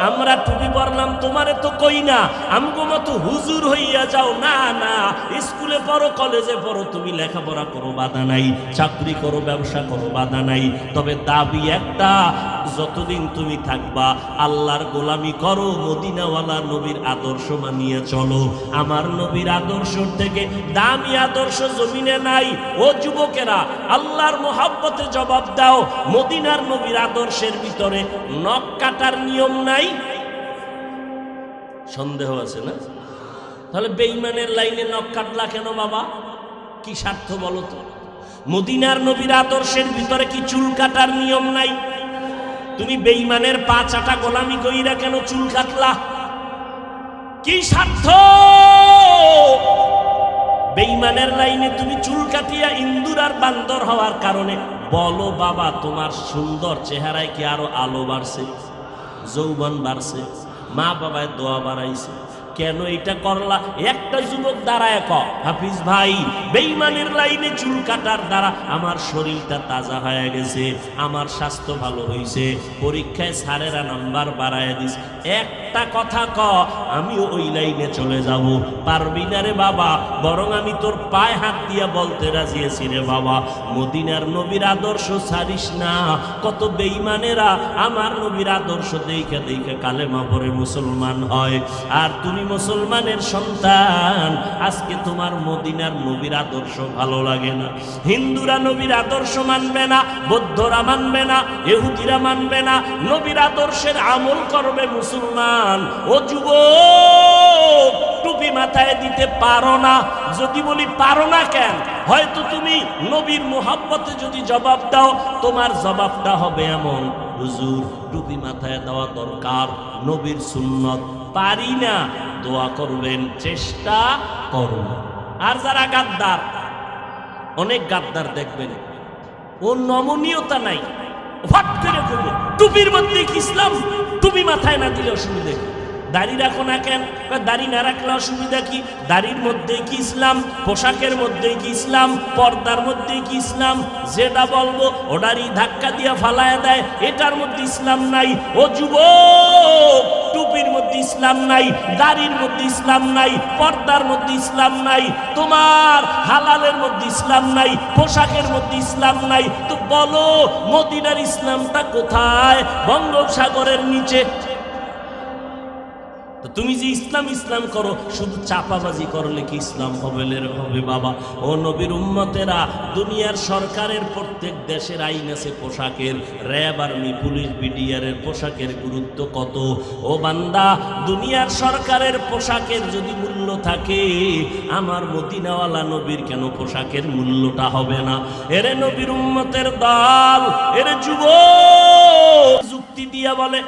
আমরা টুপি পরলাম তোমারে তো কই না আমগো মতো হুজুর হইয়া যাও। না না, স্কুলে পড়ো, কলেজে পড়ো, তুমি লেখাপড়া করো, বাধা নাই, চাকরি করো, ব্যবসা করো, বাধা নাই। তবে দাবি একটা, যতদিন তুমি থাকবা আল্লাহর গোলামি করো, মদিনাওয়ালা নবীর আদর্শ মানিয়ে চলো। আমার নবীর আদর্শ থেকে দামি আদর্শ জমিনে নাই। ও যুবকেরা, আল্লাহর মোহাব্বতে জবাব দাও। মদিনার নবীর আদর্শের ভিতরে নখ কাটার নিয়ম নাই? সন্দেহ আছে না? তাহলে বেঈমানের লাইনে নখ কাটলা কেন বাবা? কি স্বার্থ বলো তো? মদিনার নবীর আদর্শের ভিতরে কি চুল কাটার নিয়ম নাই? তুমি বেঈমানের পা চাটা গোলামি কইরা কেন চুল কাটলা? কি স্বার্থ? বেঈমানের লাইনে তুমি চুল কাটিয়া ইন্দুর আর বান্দর হওয়ার কারণে বলো বাবা, তোমার সুন্দর চেহারায় কি আরো আলো বাড়ছে, যৌবন বাড়ছে, মা বাবায় দোয়া বাড়াইছে, কেন এটা করলা? একটা যুবক দাঁড়ায় ক, হাফিজ ভাই, বেঈমানের লাইনে চুল কাটার দ্বারা আমার শরীরটা তাজা হয়ে গেছে, আমার স্বাস্থ্য ভালো হয়েছে, পরীক্ষায় স্যারেরা নাম্বার বাড়ায় দিস। একটা কথা ক, আমিও ওই লাইনে চলে যাব। পারবি না রে বাবা, বরং আমি তোর পায়ে হাত দিয়া বলতে রাজি আছি রে বাবা, মদিনার নবীর আদর্শ ছাড়িস না। কত বেঈমানেরা আমার নবীর আদর্শ দেখে দেখে কালেমা পড়ে মুসলমান হয়, আর তুমি মুসলমানের সন্তান, আজকে তোমার মদিনার নবীর আদর্শ ভালো লাগে না। হিন্দুরা নবীর আদর্শ মানবে না, বৌদ্ধরা মানবে না, ইহুদিরা মানবে না, নবীর আদর্শের আমল করবে মুসলমান। ও যুবক, টুপি মাথায় দিতে পারো না? যদি বলি পারো না কেন, হয়তো তুমি নবীর মুহাব্বতে যদি জবাব দাও, তোমার জবাবটা হবে এমন, হুজুর টুপি মাথায় দেওয়া দরকার, নবীর সুন্নত, পারি না, দোয়া করবেন, চেষ্টা করুন। আর যারা গাদ্দার, অনেক গাদ্দার দেখবেন, ও নমনীয়তা নাই, ফট করে করবে টুপির মধ্যে কি ইসলাম, টুপি মাথায় না দিলে অসুবিধা, দাড়ি রাখো না কেন, দাড়ি না রাখলে অসুবিধা কি, দাড়ির মধ্যে কি ইসলাম, পোশাকের মধ্যে কি ইসলাম, পর্দার মধ্যে কি ইসলাম, যেটা বলবো ওটারই ধাক্কা দিয়া ফালায় দেয়, এটার মধ্যে ইসলাম নাই। ও যুবক, টুপির মধ্যে ইসলাম নাই, দাড়ির মধ্যে ইসলাম নাই, পর্দার মধ্যে ইসলাম নাই, তোমার হালালের মধ্যে ইসলাম নাই, পোশাকের মধ্যে ইসলাম নাই, তো বলো মদিনার ইসলামটা কোথায়? বঙ্গোপসাগরের নিচে। তো তুমি যে ইসলাম ইসলাম করো, শুধু চাপাবাজি করলে কি ইসলাম হবে? হবে বাবা। ও নবীর উম্মতেরা, দুনিয়ার সরকারের প্রত্যেক দেশের আইন আছে পোশাকের, র্যাব, আর্মি, পুলিশ, বিডিআরের পোশাকের গুরুত্ব কত। ও বান্দা, দুনিয়ার সরকারের পোশাকের যদি মূল্য থাকে, আমার মদিনাওয়ালা নবীর কেন পোশাকের মূল্যটা হবে না? এরে নবীর উম্মতের দল, এরে যুবক যুক্তি দিয়া বলে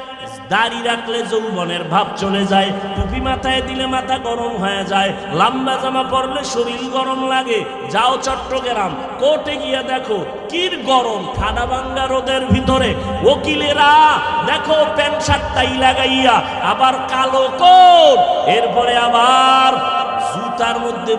দাড়ি রাখলে যৌবনের ভাব চলে যায়, টুপি মাথায় দিলে মাথা গরম হয়ে যায়, লম্বা জামা পরলে শরীর গরম লাগে। যাও চট্টগ্রাম কোর্টে গিয়ে দেখো কি গরম, ঠাডা ভাঙ্গা রোদের ভিতরে ওকিলেরা দেখো প্যান্ট শার্ট টাই লাগাইয়া, আবার কালো কোট, এরপরে আবার জুতার মধ্যে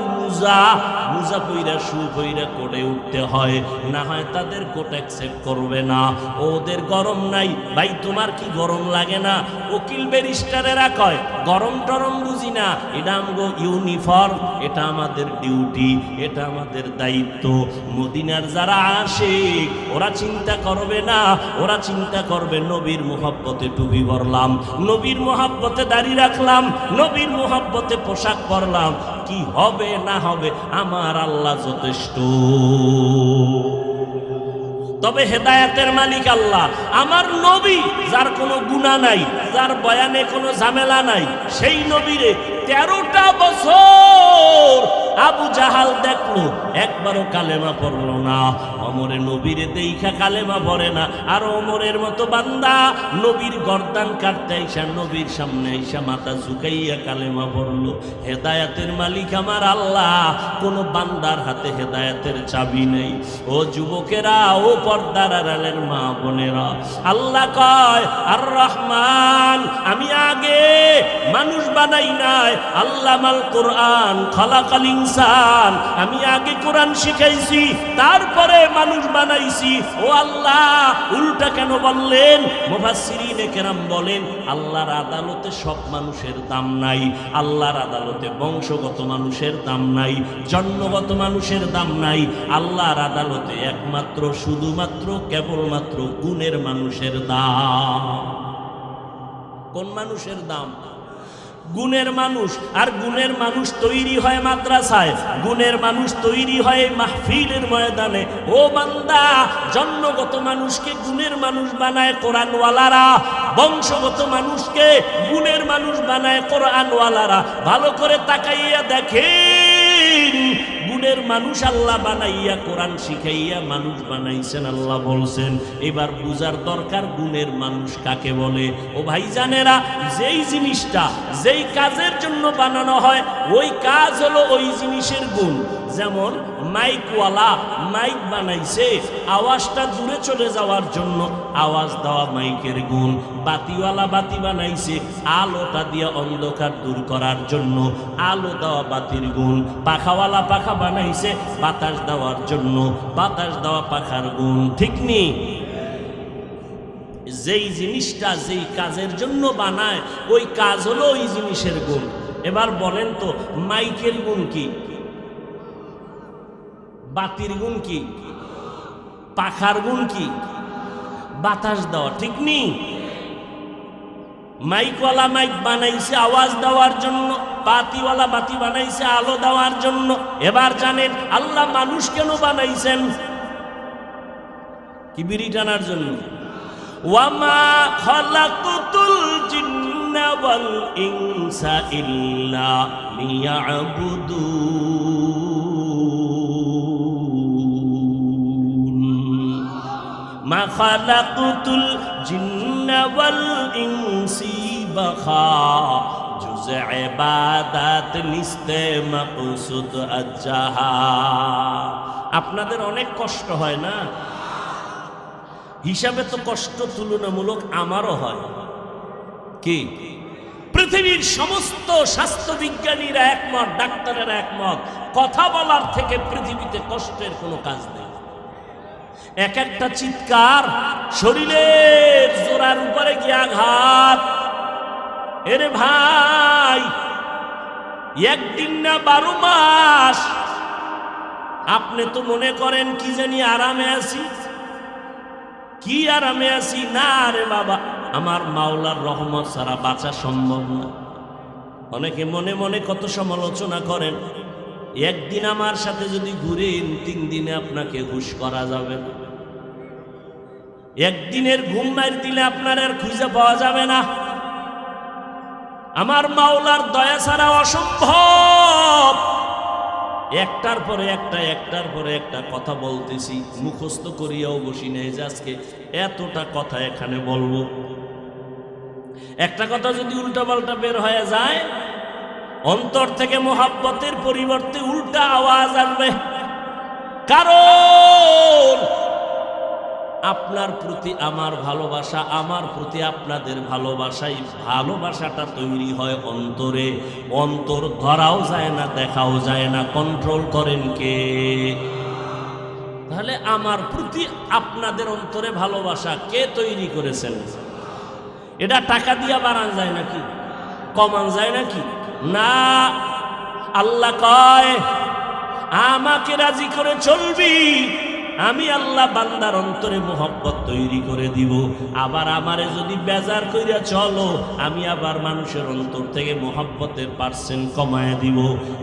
মুজা পইরা শু পইরা কোটে উঠতে হয়, না হয় তাদের কোট অ্যাকসেপ্ট করবে না। ওদের গরম নাই, ভাই তোমার কি গরম লাগে না? উকিল ব্যারিস্টারেরা কয় গরম টরম বুঝি না, এটা আমগো ইউনিফর্ম, এটা আমাদের ডিউটি, এটা আমাদের দায়িত্ব। মদিনার যারা আশিক ওরা চিন্তা করবে না, ওরা চিন্তা করবে নবীর মুহাব্বতে টুপি পরলাম, নবীর মুহাব্বতে দাড়ি রাখলাম, নবীর মুহাব্বতে পোশাক পরলাম, কি হবে না হবে আমার আল্লাহ যথেষ্ট। তবে হেদায়েতের মালিক আল্লাহ, আমার নবী যার কোনো গুনাহ নাই, যার বয়ানে কোনো ঝামেলা নাই, সেই নবীরে 13টা বছর আবু জাহাল দেখলো, একবারও কালেমা পড়লো না। ওমরে নবীরে দেইখা কালেমা পড়ে না, আর ওমরের মতো বান্দা নবীর গর্দান কাটতে আইসা নবীর সামনে আইসা মাথা ঝুঁকাইয়া কালেমা পড়লো। হেদায়েতের মালিক আমার আল্লাহ, কোন বান্দার হাতে হেদায়েতের চাবি নেই। ও যুবকেরা, ও পর্দার আড়ালের মা বোনেরা, আল্লাহ কয় আর রহমান, আমি আগে মানুষ বানাই নাই। আল্লামাল কোরআন খালাকাল ইনসান, আমি আগে কোরআন শিখাইছি, তারপরে মানুষ বানাইছি। ও আল্লাহ, উল্টা কেন বললেন? মুফাসসিরিনে কেরাম বলেন, আল্লাহর আদালতে সব মানুষের দাম নাই। আল্লাহর আদালতে বংশগত মানুষের দাম নাই, জন্মগত মানুষের দাম নাই। আল্লাহর আদালতে একমাত্র শুধুমাত্র কেবলমাত্র গুণের মানুষের দাম। কোন মানুষের দাম? গুণের মানুষ। আর গুণের মানুষ তৈরি হয় মাদ্রাসায়, গুণের মানুষ তৈরি হয় মাহফিলের ময়দানে। ও বান্দা, জন্মগত মানুষকে গুণের মানুষ বানায় কোরআনওয়ালারা, বংশগত মানুষকে গুণের মানুষ বানায় কোরআনওয়ালারা। ভালো করে তাকাইয়া দেখেন, গুণের মানুষ আল্লাহ বানাইয়া কোরআন শিখাইয়া মানুষ বানাইছেন। আল্লাহ বলছেন, এবার বুঝার দরকার গুণের মানুষ কাকে বলে। ও ভাইজানেরা, যেই জিনিসটা যেই কাজের জন্য বানানো হয়, ওই কাজ হলো ওই জিনিসের গুণ। যেমন মাইকওয়ালা মাইক বানাইছে আওয়াজটা দূরে চলে যাওয়ার জন্য, আওয়াজ দেওয়া মাইকের গুণ। বাতিওয়ালা বাতি বানাইছে আলোটা দিয়ে অন্ধকার দূর করার জন্য, আলো দেওয়া বাতির গুণ। পাখাওয়ালা পাখা বানাইছে বাতাস দেওয়ার জন্য, বাতাস দেওয়া পাখার গুণ। ঠিক নেই? যেই জিনিসটা যেই কাজের জন্য বানায়, ওই কাজ হলো ওই জিনিসের গুণ। এবার বলেন তো, মাইকের গুণ কি? বাতির গুণ কি? পাখার গুণ কি? বাতাস দেওয়া। ঠিক নেই? মাইকওয়ালা মাইক বানাইছে আওয়াজ দেওয়ার জন্য, বাতিওয়ালা বাতি বানাইছে আলো দেওয়ার জন্য। এবার জানেন আল্লাহ মানুষ কেন বানাইছেন? কি বিড়ি টানার জন্য? ওয়ামা খালাকতুল জিন্না ওয়াল ইনসা ইল্লা লিয়াবুদুন। মা খালাকতুল জিন্না ওয়াল ইনসি বাখা, জুজ ইবাদাত নিস্তে মাকসুদ আজ্জাহা। আপনাদের অনেক কষ্ট হয় না? হিসাবে তো কষ্ট তুলনামূলক আমারও হয়। কি? পৃথিবীর সমস্ত স্বাস্থ্য বিজ্ঞানীরা একমত, ডাক্তারেরা একমত, কথা বলার থেকে পৃথিবীতে কষ্টের কোনো কাজ নেই। এক একটা চিৎকার শরীরের জোড়ার উপরে গিয়ে আঘাত। এরে ভাই, একদিন না 12 মাস। আপনি তো মনে করেন কি জানি আরামে আছি, কি আরামে আছি? না রে বাবা, আমার মাওলার রহমত ছাড়া বাঁচা সম্ভব না। অনেকে মনে মনে কত সমালোচনা করেন। একদিন আমার সাথে যদি ঘুরেন, 3 দিনে আপনাকে হুশ করা যাবে না। একদিনের ঘুম মার দিলে আপনার আর খুঁজে পাওয়া যাবে না। আমার মাওলার দয়া ছাড়া অসম্ভব। একটার পরে একটা, একটার পরে একটা কথা বলতেছি, মুখস্থ করিয়াও বসি নেই যে আজকে এতটা কথা এখানে বলবো। একটা কথা যদি উল্টা পাল্টা বের হয়ে যায়, অন্তর থেকে মোহাব্বতের পরিবর্তে উল্টা আওয়াজ আসবে। কারণ আপনার প্রতি আমার ভালোবাসা, আমার প্রতি আপনাদের ভালোবাসাই, ভালোবাসাটা তৈরি হয় অন্তরে। অন্তর ধরাও যায় না, দেখাও যায় না, কন্ট্রোল করেন কে? তাহলে আমার প্রতি আপনাদের অন্তরে ভালোবাসা কে তৈরি করেছেন? এটা টাকা দিয়া বাড়ান যায় নাকি? কমান যায় নাকি? না। আল্লাহ কয়, আমাকে রাজি করে চলবি, আমি আল্লাহ বান্দার অন্তরে মোহব্বত তৈরি করে দিব। আবার আমারে যদি বেজার কইরা চলো, আমি আবার মানুষের অন্তর থেকে মোহব্বতের পার্সেন্ট কমায় দিব।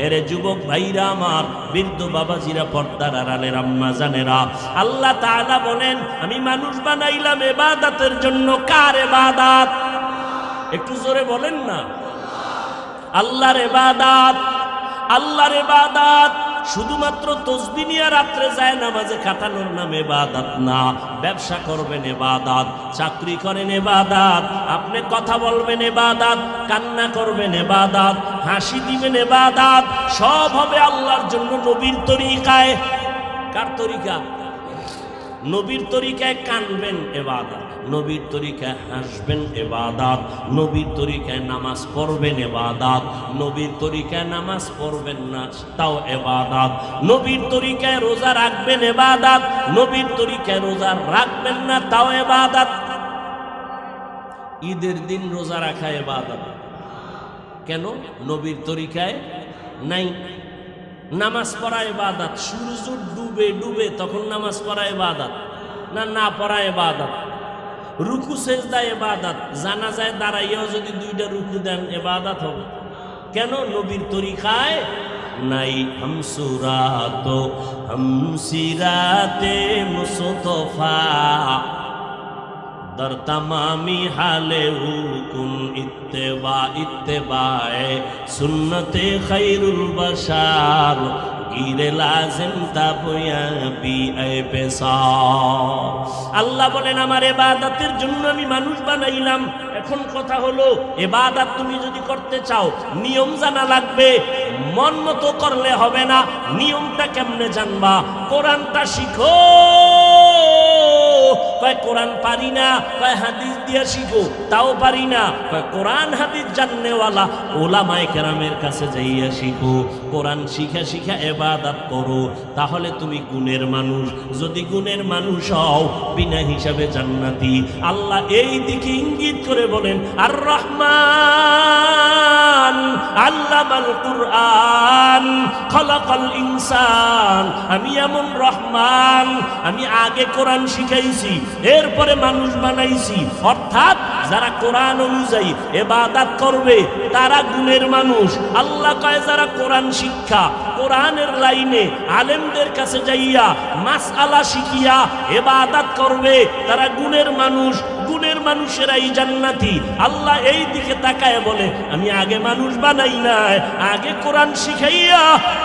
এরে যুবক ভাইরা আমার, বৃদ্ধ বাবাজিরা, পর্দার আড়ালের আম্মা জানেরা, আল্লাহ তাআলা বলেন, আমি মানুষ বানাইলাম ইবাদতের জন্য। কার ইবাদত? একটু জোরে বলেন না। আল্লাহর ইবাদত। আল্লাহর ইবাদত শুধুমাত্র তসবিহ নিয়ে রাত্রে যায় নামাজে কাটানোর নাম ইবাদত না। ব্যবসা করবেন ইবাদত, চাকরি করেন ইবাদত, আপনি কথা বলবেন ইবাদত, কান্না করবেন ইবাদত, হাসি দিবেন ইবাদত, সব হবে আল্লাহর জন্য নবীর তরিকায়। কার তরিকা? নবীর তরিকায় কানবেন ইবাদত, নবীর তরিকায় হাসবেন ইবাদত, নবীর তরিকায় নামাজ পড়বেন ইবাদত, নবীর তরিকায় নামাজ পড়বেন না তাও ইবাদত, নবীর তরিকায় রোজা রাখবেন ইবাদত, নবীর তরিকায় রোজা রাখবেন না তাও ইবাদত। ঈদের দিন রোজা রাখা ইবাদত কেন? নবীর তরিকায় নাই। নামাজ পড়া ইবাদত, সূর্য ডুবে ডুবে তখন নামাজ পড়া ইবাদত না, না পড়া ইবাদত। রুকু সেজদা ইবাদত, জানাজায় দাঁড়াইয়াও যদি দুইটা রুকু দেন ইবাদত হবে। কেন? নবীর তরিকায় নাই। হামসুরাত হামসিরাতে মুস্তফা দর তামামি হালে হুকুম ইত্তেবা ইত্তেবায়ে সুন্নতে খায়রুল বাশার গিরে লাজিম তাবয়া বি আই পেশা। আল্লাহ বলেন আমার ইবাদতের জন্য আমি মানুষ বানাইলাম। এখন কথা হলো ইবাদত তুমি যদি করতে চাও নিয়ম জানা লাগবে, মন মতো করলে হবে না। নিয়মটা কেমনে জানবা? কোরআনটা শিখো। কয় কোরআন পারি না, কয় হাদিস দিয়া শিখো, তাও পারি না। কয় কোরআন হাদিস জাননেওয়ালা ওলামায়ে কেরামের কাছে যাইয়া শিখো। কোরআন শিখা শিখা ইবাদত করো, তাহলে তুমি গুণের মানুষ। যদি গুণের মানুষ হও বিনা হিসাবে জান্নাতি। আল্লাহ এই দিকে ইঙ্গিত করে বলেন আর রহমান আল্লামাল কুরআন খলাকাল ইনসান। আমি এমন রহমান, আমি আগে কোরআন শিখাইছি, এরপরে মানুষ বানাইছি। অর্থাৎ যারা কোরআন অনুযায়ী ইবাদত করবে তারা গুণের মানুষ। আল্লাহ কয় যারা কোরআন শিক্ষা, কোরআনের লাইনে আলেমদের কাছে যাইয়া মাসআলা শিখিয়া ইবাদত করবে তারা গুণের মানুষ। গুণের মানুষেরাই জান্নাতি। আল্লাহ এই দিকে তাকায় বলে আমি আগে মানুষ বানাই নাই, আগে কোরআন শিখাইয়া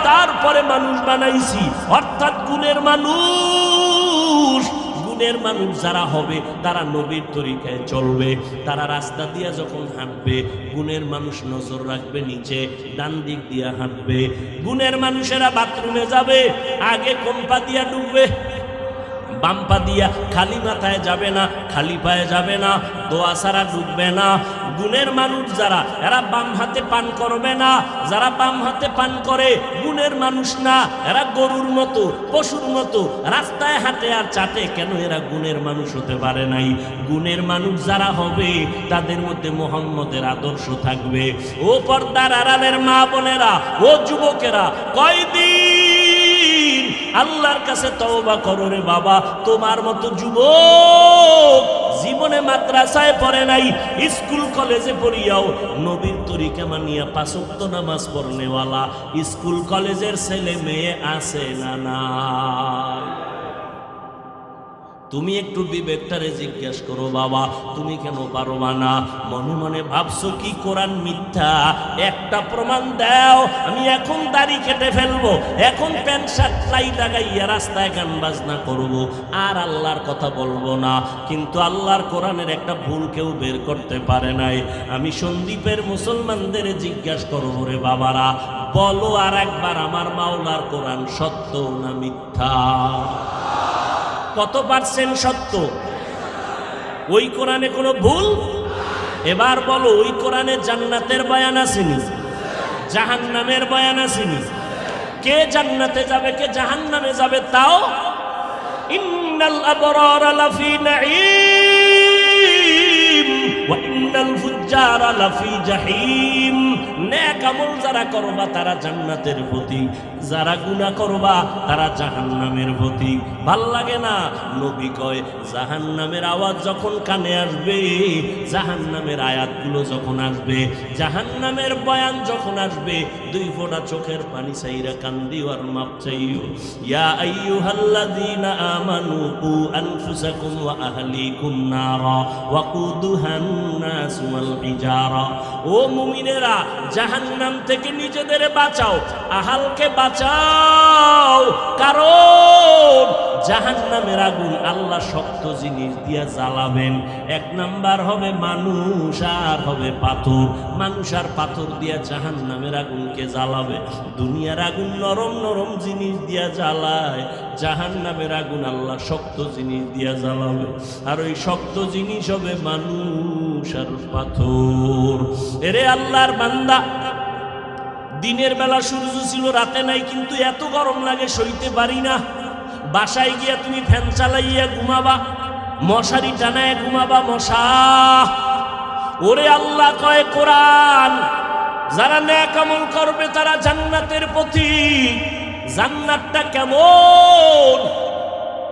তারপরে মানুষ বানাইছি। অর্থাৎ গুণের মানুষ। গুণের মানুষ যারা হবে তারা নবীর তরিকায় চলবে। তারা রাস্তা দিয়া যখন হাঁটবে গুণের মানুষ নজর রাখবে নিচে, ডান দিক দিয়া হাঁটবে। গুণের মানুষেরা বাথরুমে যাবে আগে কোন পা দিয়া ডুববে? বাম পা দিয়া। খালি মাথায় যাবে না, খালি পায়ে যাবে না, দোয়া ছাড়া ডুববে না। গুণের মানুষ যারা এরা বাম হাতে পান করবে না। যারা বাম হাতে পান করে গুণের মানুষ না, এরা গরুর মতো পশুর মতো রাস্তায় হাঁটে আর চাটে। কেন? এরা গুণের মানুষ হতে পারে নাই। গুণের মানুষ যারা হবে তাদের মধ্যে মুহাম্মদের আদর্শ থাকবে। ও পর্দার আড়ালের মা বোনেরা, ও যুবকেরা, কয়দিন আল্লাহর কাছে তওবা করো রে বাবা। তোমার মতো যুবক জীবনে মাদ্রাসায় পড়ে নাই, স্কুল কলেজে পড়িয়াও নবীর তরিকা মানিয়া 5 ওয়াক্ত নামাজ পড়নেওয়ালা স্কুল কলেজের ছেলে মেয়ে আছে না নাই? তুমি একটু বিবেকটারে জিজ্ঞাসা করো বাবা, তুমি কেন পারবা না? মনে মনে ভাবছো কি কোরআন মিথ্যা? একটা প্রমাণ দাও। আমি এখন দাড়ি কেটে ফেলবো, এখন প্যান্ট শার্ট টাই লাগাইয়া রাস্তায় গান বাজনা করবো, আর আল্লাহর কথা বলবো না। কিন্তু আল্লাহর কোরআনের একটা ভুল কেউ বের করতে পারে নাই। আমি সন্দীপের মুসলমানদের জিজ্ঞাসা করবো রে বাবারা, বলো আর একবার আমার মাওলার কোরআন সত্য না মিথ্যা? কত পার্সেন্ট সত্য? ওই কোরআনে কোনো ভুল? এবার বলো, ওই কোরআনে জান্নাতের বয়ান আসেনি, জাহান্নামের বয়ান আসেনি? কে জান্নাতে যাবে কে জাহান্নামে যাবে তাও? ইন্নাল আবরারা লাফি নাঈম ওয়া ইন্নাল ফুজ্জারা লাফি জাহিম। নেক আমল যারা করবা তারা জান্নাতের প্রতীক, যারা গুনাহ করবা তারা জাহান্নামের প্রতীক। ভাল লাগে না? নবী কয় জাহান্নামের আওয়াজ যখন কানে আসবে, জাহান্নামের আয়াতগুলো যখন আসবে, জাহান্নামের বয়ান যখন আসবে, 2 ফোঁটা চোখের পানি চাইরা কান্দিও আর মাপ চাইও। ইয়া আইয়ুহাল্লাযীনা আমানু কু আনফুসাকুম ওয়া আহলিকুম নারা ওয়াকুদুহান নাস ওয়াল হিজারা। ও মুমিনেরা, জাহান্নাম থেকে নিজেদের বাঁচাও, আহালকে বাঁচাও। কারণ জাহান্নামের আগুন আল্লাহ শক্ত জিনিস দিয়া জ্বালাবেন। এক নাম্বার হবে মানুষ আর হবে পাথর। মানুষ আর পাথর দিয়া জাহান্নামের আগুনকে জ্বালাবে। দুনিয়ার আগুন নরম নরম জিনিস দিয়া জ্বালায়, জাহান্নামের আগুন আল্লাহ শক্ত জিনিস দিয়া জ্বালাবে। আর ওই শক্ত জিনিস হবে মানুষ আর পাথর। এরে আল্লাহর বান্দা, দিনের বেলা সূর্য ছিল, রাতে নাই, কিন্তু এত গরম লাগে সইতে পারি না। বাসায় গিয়া তুমি ফ্যান চালাইয়া ঘুমাবা, মশারি টানায় ঘুমাবা, মশা। ওরে আল্লাহ কয় কোরআন, যারা নেক আমল করবে তারা জান্নাতের পথিক। জান্নাতটা কেমন?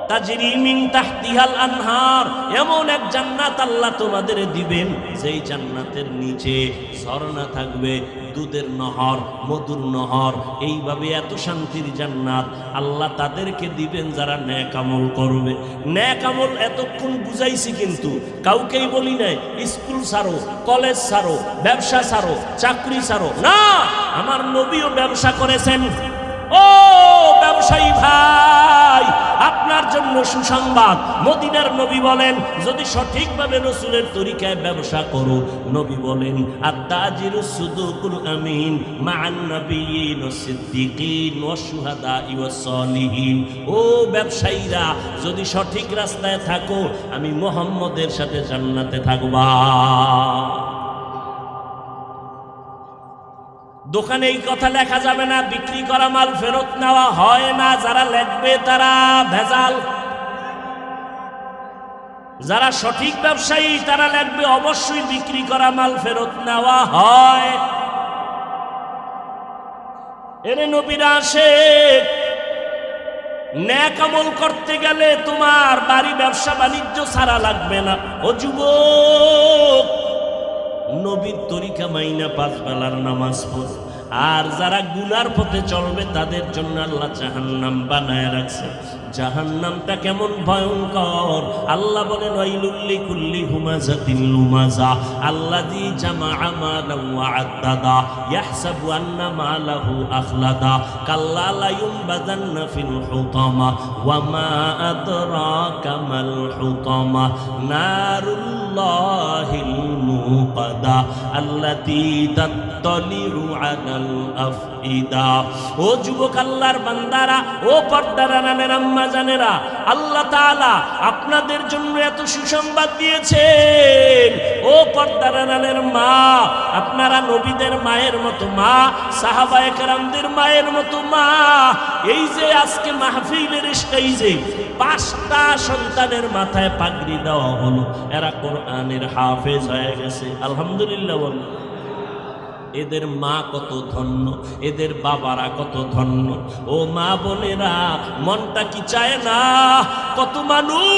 তাজরি মিন তাহতিহাল আনহার, এমন এক জান্নাত আল্লাহ তোমাদের দিবেন যেই জান্নাতের নিচে ঝর্ণা থাকবে, দুধের নহর, মধুর নহর। এইভাবে এত শান্তির জান্নাত আল্লাহ তাদেরকে দিবেন যারা নেক আমল করবে। নেক আমল এতক্ষণ বুঝাইছি, কিন্তু কাউকেই বলি নাই স্কুল ছাড়ো, কলেজ ছাড়ো, ব্যবসা ছাড়ো, চাকরি ছাড়ো না। আমার নবীও ব্যবসা করেছেন। ও ব্যবসায়ী ভাই, আপনার জন্য সুসংবাদ। মদিনার নবী বলেন, যদি সঠিকভাবে রাসূলের তরিকায় ব্যবসা করো, নবী বলেন আত-তাজিরুস সুদুকুল আমিন মা'আন নাবিয়্যিন ওয়াস সিদ্দিকিন ওয়াস শুহাদা'i ওয়াস সালিহিন। ও ব্যবসায়ীরা, যদি সঠিক রাস্তায় থাকো, আমি মুহাম্মদের সাথে জান্নাতে থাকবা। দোকানে এই কথা লেখা যাবে না, বিক্রি করা মাল ফেরত নেওয়া হয় না। যারা লেখবে তারা ভেজাল। যারা সঠিক ব্যবসায়ী তারা লেখবে অবশ্যই বিক্রি করা মাল ফেরত নেওয়া হয়। এরে নবীরা আসে, নেক আমল করতে গেলে তোমার বাড়ি ব্যবসা বাণিজ্য ছাড়া লাগবে না। ও যুবক, নবীর তরিকা মাইনা 5 বেলার নামাজ পড়। আর যারা গুনার পথে চলবে তাদের জন্য আল্লাহ জাহান্নাম বানায় রাখছে। জাহান্নামটা কেমন ভয়ঙ্কর! আল্লাহ বলেন ওয়াইলুল লিকুল্লি হুমাযাতিন লুমাযা আল্লাযী জামাআ মালান ওয়া আদ্দাদা ইয়াহসাবু আন্না মালাহু আখলাদা কাল্লা লা ইউনবাযান্না ফিল হুতামা ওয়া মা আদরাকা মাল হুতামা নারুল্লাহিল মুকাদা আল্লাতী তাত্তালিউ আলাল আফইদা। ও যুবক, আল্লাহর বান্দারা, ও পর্দার আড়ালের আম্মা জানেরা, আল্লাহ তাআলা আপনাদের জন্য এত সুসংবাদ দিয়েছেন। ও পর্দার আড়ালের মা, আপনারা নবীদের মায়ের মতো মা, সাহাবায়ে কেরামদের মায়ের মতো মা। এই যে আজকে মাহফিলের স্টেজে 5টা সন্তানের মাথায় পাগড়ি দেওয়া হলো, এরা কোরআনের হাফেজ হয়ে গেছে। আলহামদুলিল্লাহ বলুন। এদের মা কত ধন্য, এদের বাবারা কত ধন্য। ও মা বোনেরা, মনটা কি চায় না? কত মানুষ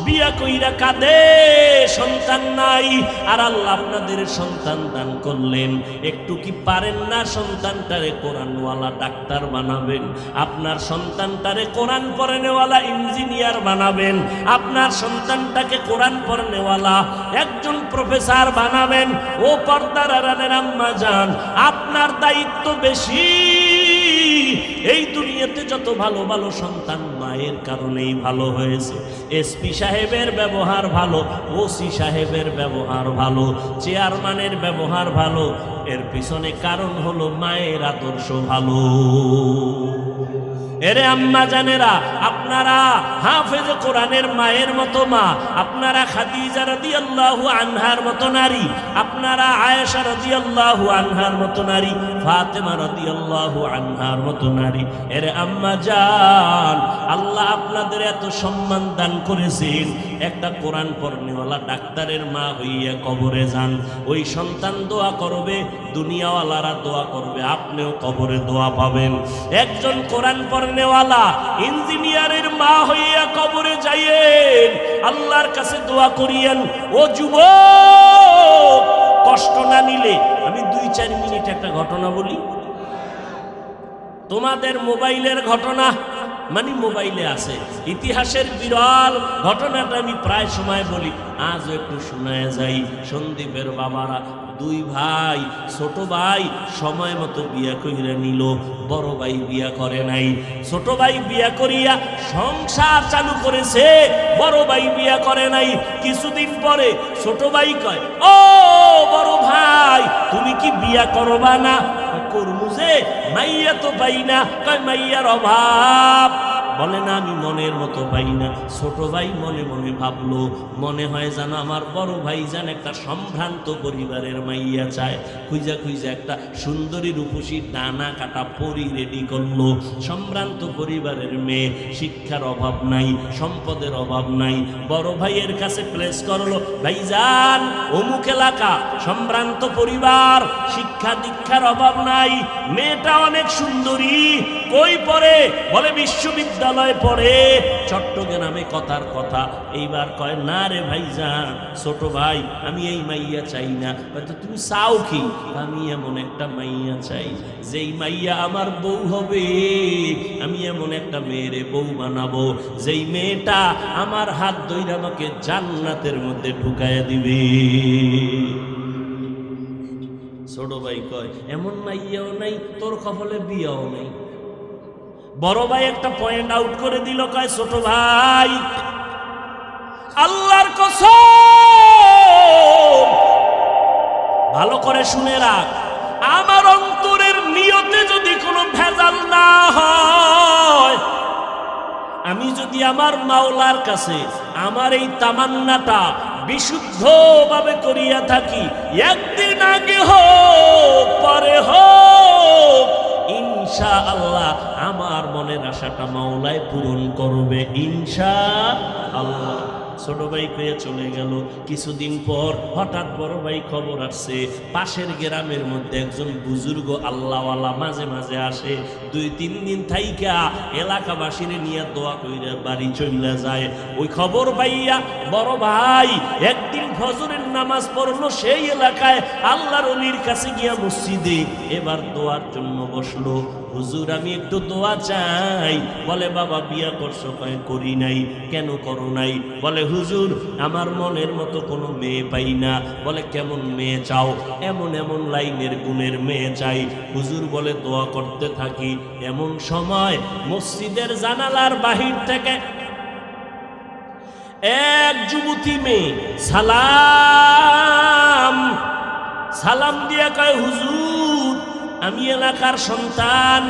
বিয়া কইরা কাঁদে, সন্তান নাই। আর আল্লাহ আপনাদের সন্তান দান করলেন, একটু কি পারেন না সন্তানটারে কোরআনওয়ালা ডাক্তার বানাবেন? আপনার সন্তানটারে কোরআন পড়ানেওয়ালা ইঞ্জিনিয়ার বানাবেন। আপনার সন্তানটাকে কোরআন পড়ানেওয়ালা একজন প্রফেসর বানাবেন। ও পর্দার আড়ালের আম্মা জান, আপনার দায়িত্ব বেশি। এই দুনিয়াতে যত ভালো ভালো সন্তান মায়ের কারণেই ভালো হয়েছে। এসপি সাহেবের ব্যবহার ভালো, ওসি সাহেবের ব্যবহার ভালো, চেয়ারম্যানের ব্যবহার ভালো, এর পিছনে কারণ হলো মায়ের আদর্শ ভালো। এরে আম্মা জানেরা, আপনারা হাফেজে কোরআনের মায়ের মতো মা, আপনারা খাদিজা রাদিয়াল্লাহু আনহার মতো নারী, আপনারা আয়েশা রাদিয়াল্লাহু আনহার মতো নারী, ফাতেমা রাদিয়াল্লাহু আনহার মতো নারী। এরে আম্মা জান, আল্লাহ আপনাদের এত সম্মান দান করেছেন। একটা কোরআন পড়নেওয়ালা ডাক্তারের মা হইয়া কবরে যান, ওই সন্তান দোয়া করবে, দুনিয়াওয়ালারা দোয়া করবে, আপনিও কবরে দোয়া পাবেন। একজন কোরআন পড়নেওয়ালা ইঞ্জিনিয়ারের মা হইয়া কবরে যাইয়েন, আল্লাহর কাছে দোয়া করিয়েন। ও যুবক, কষ্ট না নিলে আমি 2-4 মিনিট একটা ঘটনা বলি। তোমাদের মোবাইলের ঘটনা মানে মোবাইলে আছে, ইতিহাসের বিরল ঘটনাটা আমি প্রায় সময় বলি, আজও একটু শোনায় যাই। সন্দীপের বাবারা দুই ভাই, ছোট ভাই সময় মতো বিয়া কইরা নিল, বড় ভাই বিয়া করে নাই। ছোট ভাই বিয়া করিয়া সংসার চালু করেছে, বড় ভাই বিয়া করে নাই। কিছুদিন পরে ছোট ভাই কয়, ও বড় ভাই তুমি কি বিয়া করবা না? করমু যে, মাইয়া তো পাই না। কয় মাইয়ার অভাব। বলে না আমি মনের মতো পাই না। ছোট ভাই মনে মনে ভাবলো, মনে হয় যেন আমার বড় ভাই যেন একটা সম্ভ্রান্ত পরিবারের মাইয়া চায়। খুঁজা খুঁজা একটা সুন্দরী রূপসী ডানা কাটা পরি রেডি করলো। সম্ভ্রান্ত পরিবারের মেয়ে, শিক্ষার অভাব নাই, সম্পদের অভাব নাই। বড় ভাইয়ের কাছে প্লেস করলো, ভাইজান অমুক এলাকা, সম্ভ্রান্ত পরিবার, শিক্ষা দীক্ষার অভাব নাই, মেয়েটা অনেক সুন্দরী। কই পড়ে? বলে বিশ্ববিদ্যালয় পড়ে, চট্টগ্রামে। কথার কথা। এইবার কয়, না রে ভাইজান, ছোট ভাই আমি এই মাইয়া চাই না। হয়তো তুমি চাও কি? আমি এমন একটা মাইয়া চাই যেই মাইয়া আমার বউ হবে। আমি এমন একটা মেয়েরে বউ বানাবো যেই মেয়েটা আমার হাত ধরে আমাকে জান্নাতের মধ্যে ঢুকাইয়া দিবে। ছোট ভাই কয়, এমন মাইয়াও নাই, তোর কপালে বিয়াও নাই। বড় ভাই একটা পয়েন্ট আউট করে দিল, কয় ছোট ভাই আল্লাহর কসম, ভালো করে শুনে রাখ, আমার অন্তরের নিয়তে যদি কোনো ভেজাল না হয়, আমি যদি আমার মাওলার কাছে আমার এই তামান্নাটা বিশুদ্ধভাবে করিয়া থাকি, একদিন আগে হোক পরে হোক, ইনশাআল্লাহ আমার মনের আশাটা মাওলাই পূরণ করবে, ইনশাআল্লাহ। ছোট ভাই পেয়ে চলে গেল। কিছুদিন পর হঠাৎ বড় ভাই খবর আসছে, পাশের গ্রামের মধ্যে একজন বুজুর্গ আল্লাহওয়ালা মাঝে মাঝে আসে। 2-3 দিন থাইকা এলাকাবাসীর নিয়ে দোয়া কইরা বাড়ি চলে যায়। ওই খবর পাইয়া বড় ভাই একদিন ফজরের নামাজ পড়লো সেই এলাকায় আল্লাহর ওলির কাছে গিয়া মসজিদে। এবার দোয়ার জন্য বসলো। হুজুর আমি একটু দোয়া চাই। বলে বাবা বিয়া করছো? কয় করি নাই। কেন করো নাই? বলে হুজুর আমার মনের মতো কোনো মেয়ে পাই না। বলে কেমন মেয়ে চাও? এমন এমন লাইনের গুণের মেয়ে চাই। হুজুর বলে দোয়া করতে থাকি। এমন সময় মসজিদের জানালার বাহির থেকে এক যুবতী মেয়ে সালাম দিয়া কয়, হুজুর আমি এলাকার সন্তান,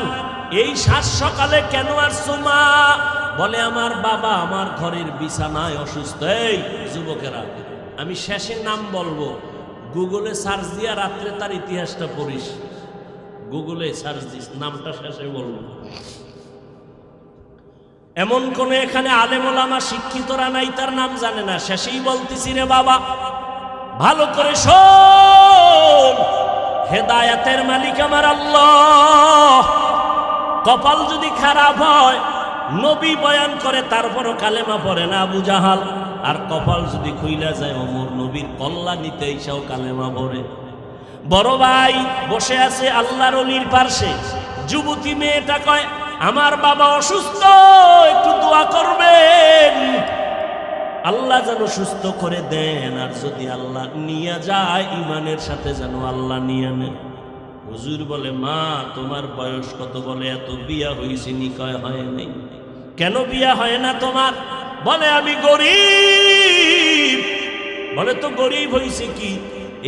এই সাত সকালে কেন আসছো মা? বলে আমার বাবা আমার ঘরের বিছানায় অসুস্থ। এই যুবকেরা, আমি শেষে নাম বলবো, গুগলে সার্চ দিয়া রাত্রে তার ইতিহাসটা পড়িস। গুগলে সার্চ দিস, নামটা শেষে বলবো। এমন কোন এখানে আলেম ওলামা শিক্ষিতরা নাই তার নাম জানে না। শেষেই বলতেছি রে বাবা, ভালো করে শোন। হেদায়েতের মালিক আমার আল্লাহ। কপাল যদি খারাপ হয়, নবী বয়ান করে তারপরও কালেমা পড়ে না আবু জাহাল। আর কপাল যদি খুইলা যায়, ওমর নবীর কল্লা নিতে এসেও কালেমা পড়ে। বড় ভাই বসে আছে আল্লাহর ওলির পাশে। যুবতী মেয়েটা কয়, আমার বাবা অসুস্থ, একটু দোয়া করবেন, আল্লাহ যেন সুস্থ করে দেন। আর যদি আল্লাহ নিয়ে যায়, ইমানের সাথে যেন আল্লাহ নিয়ে নেন। হুজুর বলে, মা তোমার বয়স কত? বলে এত, বিয়া হয়েছে নি? কয় হয় নাই। কেন বিয়া হয় না তোমার? বলে আমি গরিব। বলে তো গরিব হয়েছে কি?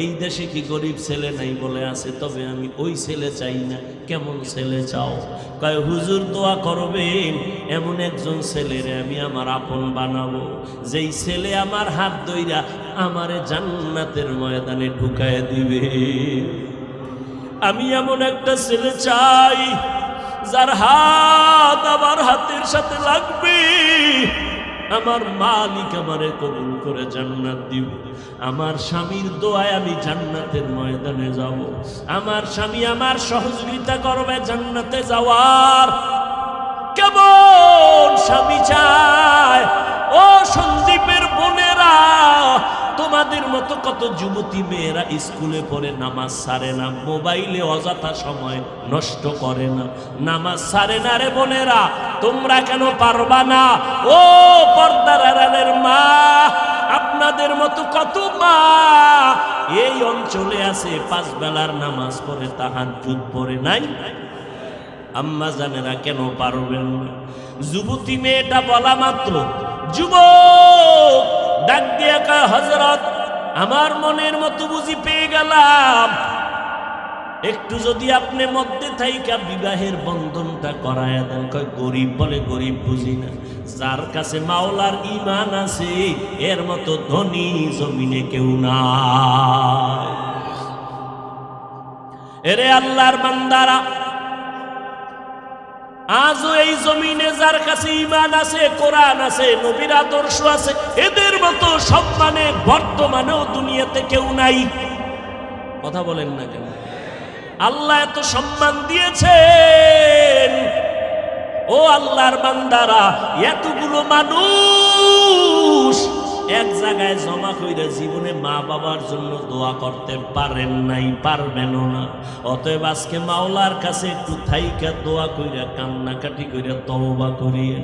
এই দেশে কি গরিব ছেলে নাই? বলে আছে, তবে আমি ওই ছেলে চাই না। কেমন ছেলে চাও? কয় হুজুর দোয়া করবেন, এমন একজন ছেলেরে আমি আমার আপন বানাবো, যেই ছেলে আমার হাত ধইরা আমারে জান্নাতের ময়দানে ঢুকায় দিবে। আমি এমন একটা ছেলে চাই যার হাত আমার হাতের সাথে লাগবে, আমার মালিক আমারে কবুল করে জান্নাত দিব। আমার স্বামীর দোয়ায় আমি জান্নাতের ময়দানে যাব। আমার স্বামী আমার সহযোগিতা করবে জান্নাতে যাওয়ার। কেমন স্বামী চায়? ও সন্দীপের বোনেরা, তোমাদের মতো কত যুবতী মেয়েরা স্কুলে পড়ে নামাজ ছাড়ে না, মোবাইলে অযথা সময় নষ্ট করে না, নামাজ ছাড়ে না রে বোনেরা। তোমরা কেন পারবা না? ও পর্দার আড়ালের মা, আপনাদের মতো কত মা এই অঞ্চলে আছে, 5 বেলার নামাজ পড়ে, তাহাজ্জুদ পড়ে নাই? আম্মা জানেরা কেন পারবেন না? যুবতী মেয়েটা বলা মাত্র যুবক ডাক দিয়া কয়, হযরত আমার মনের মতো বুঝি পেয়ে গেলাম, একটু যদি আপনি মধ্যে থাইকা বিবাহের বন্ধনটা করায়া দেন। কয় গরিব? বলে গরিব বুঝি না, যার কাছে মাওলার ঈমান আছে এর মতো ধনী জমিনে কেউ নাই। এরে আল্লাহর বান্দারা, আজও এই জমিনে যার কাছে ঈমান আছে, কোরআন আছে, নবীর আদর্শ আছে, এদের মতো সম্মানে বর্তমানেও দুনিয়াতে কেউ নাই। কথা বলেন না কেন? আল্লাহ এত সম্মান দিয়েছেন। ও আল্লাহর বান্দারা, এতগুলো মানুষ এক জায়গায় জমা কইরা জীবনে মা বাবার জন্য দোয়া করতে পারেন নাই, পারবেনও না। অতএব আজকে মাওলার কাছে একটু থাইকা দোয়া কইরা কান্নাকাটি কইরা তওবা করিয়ে,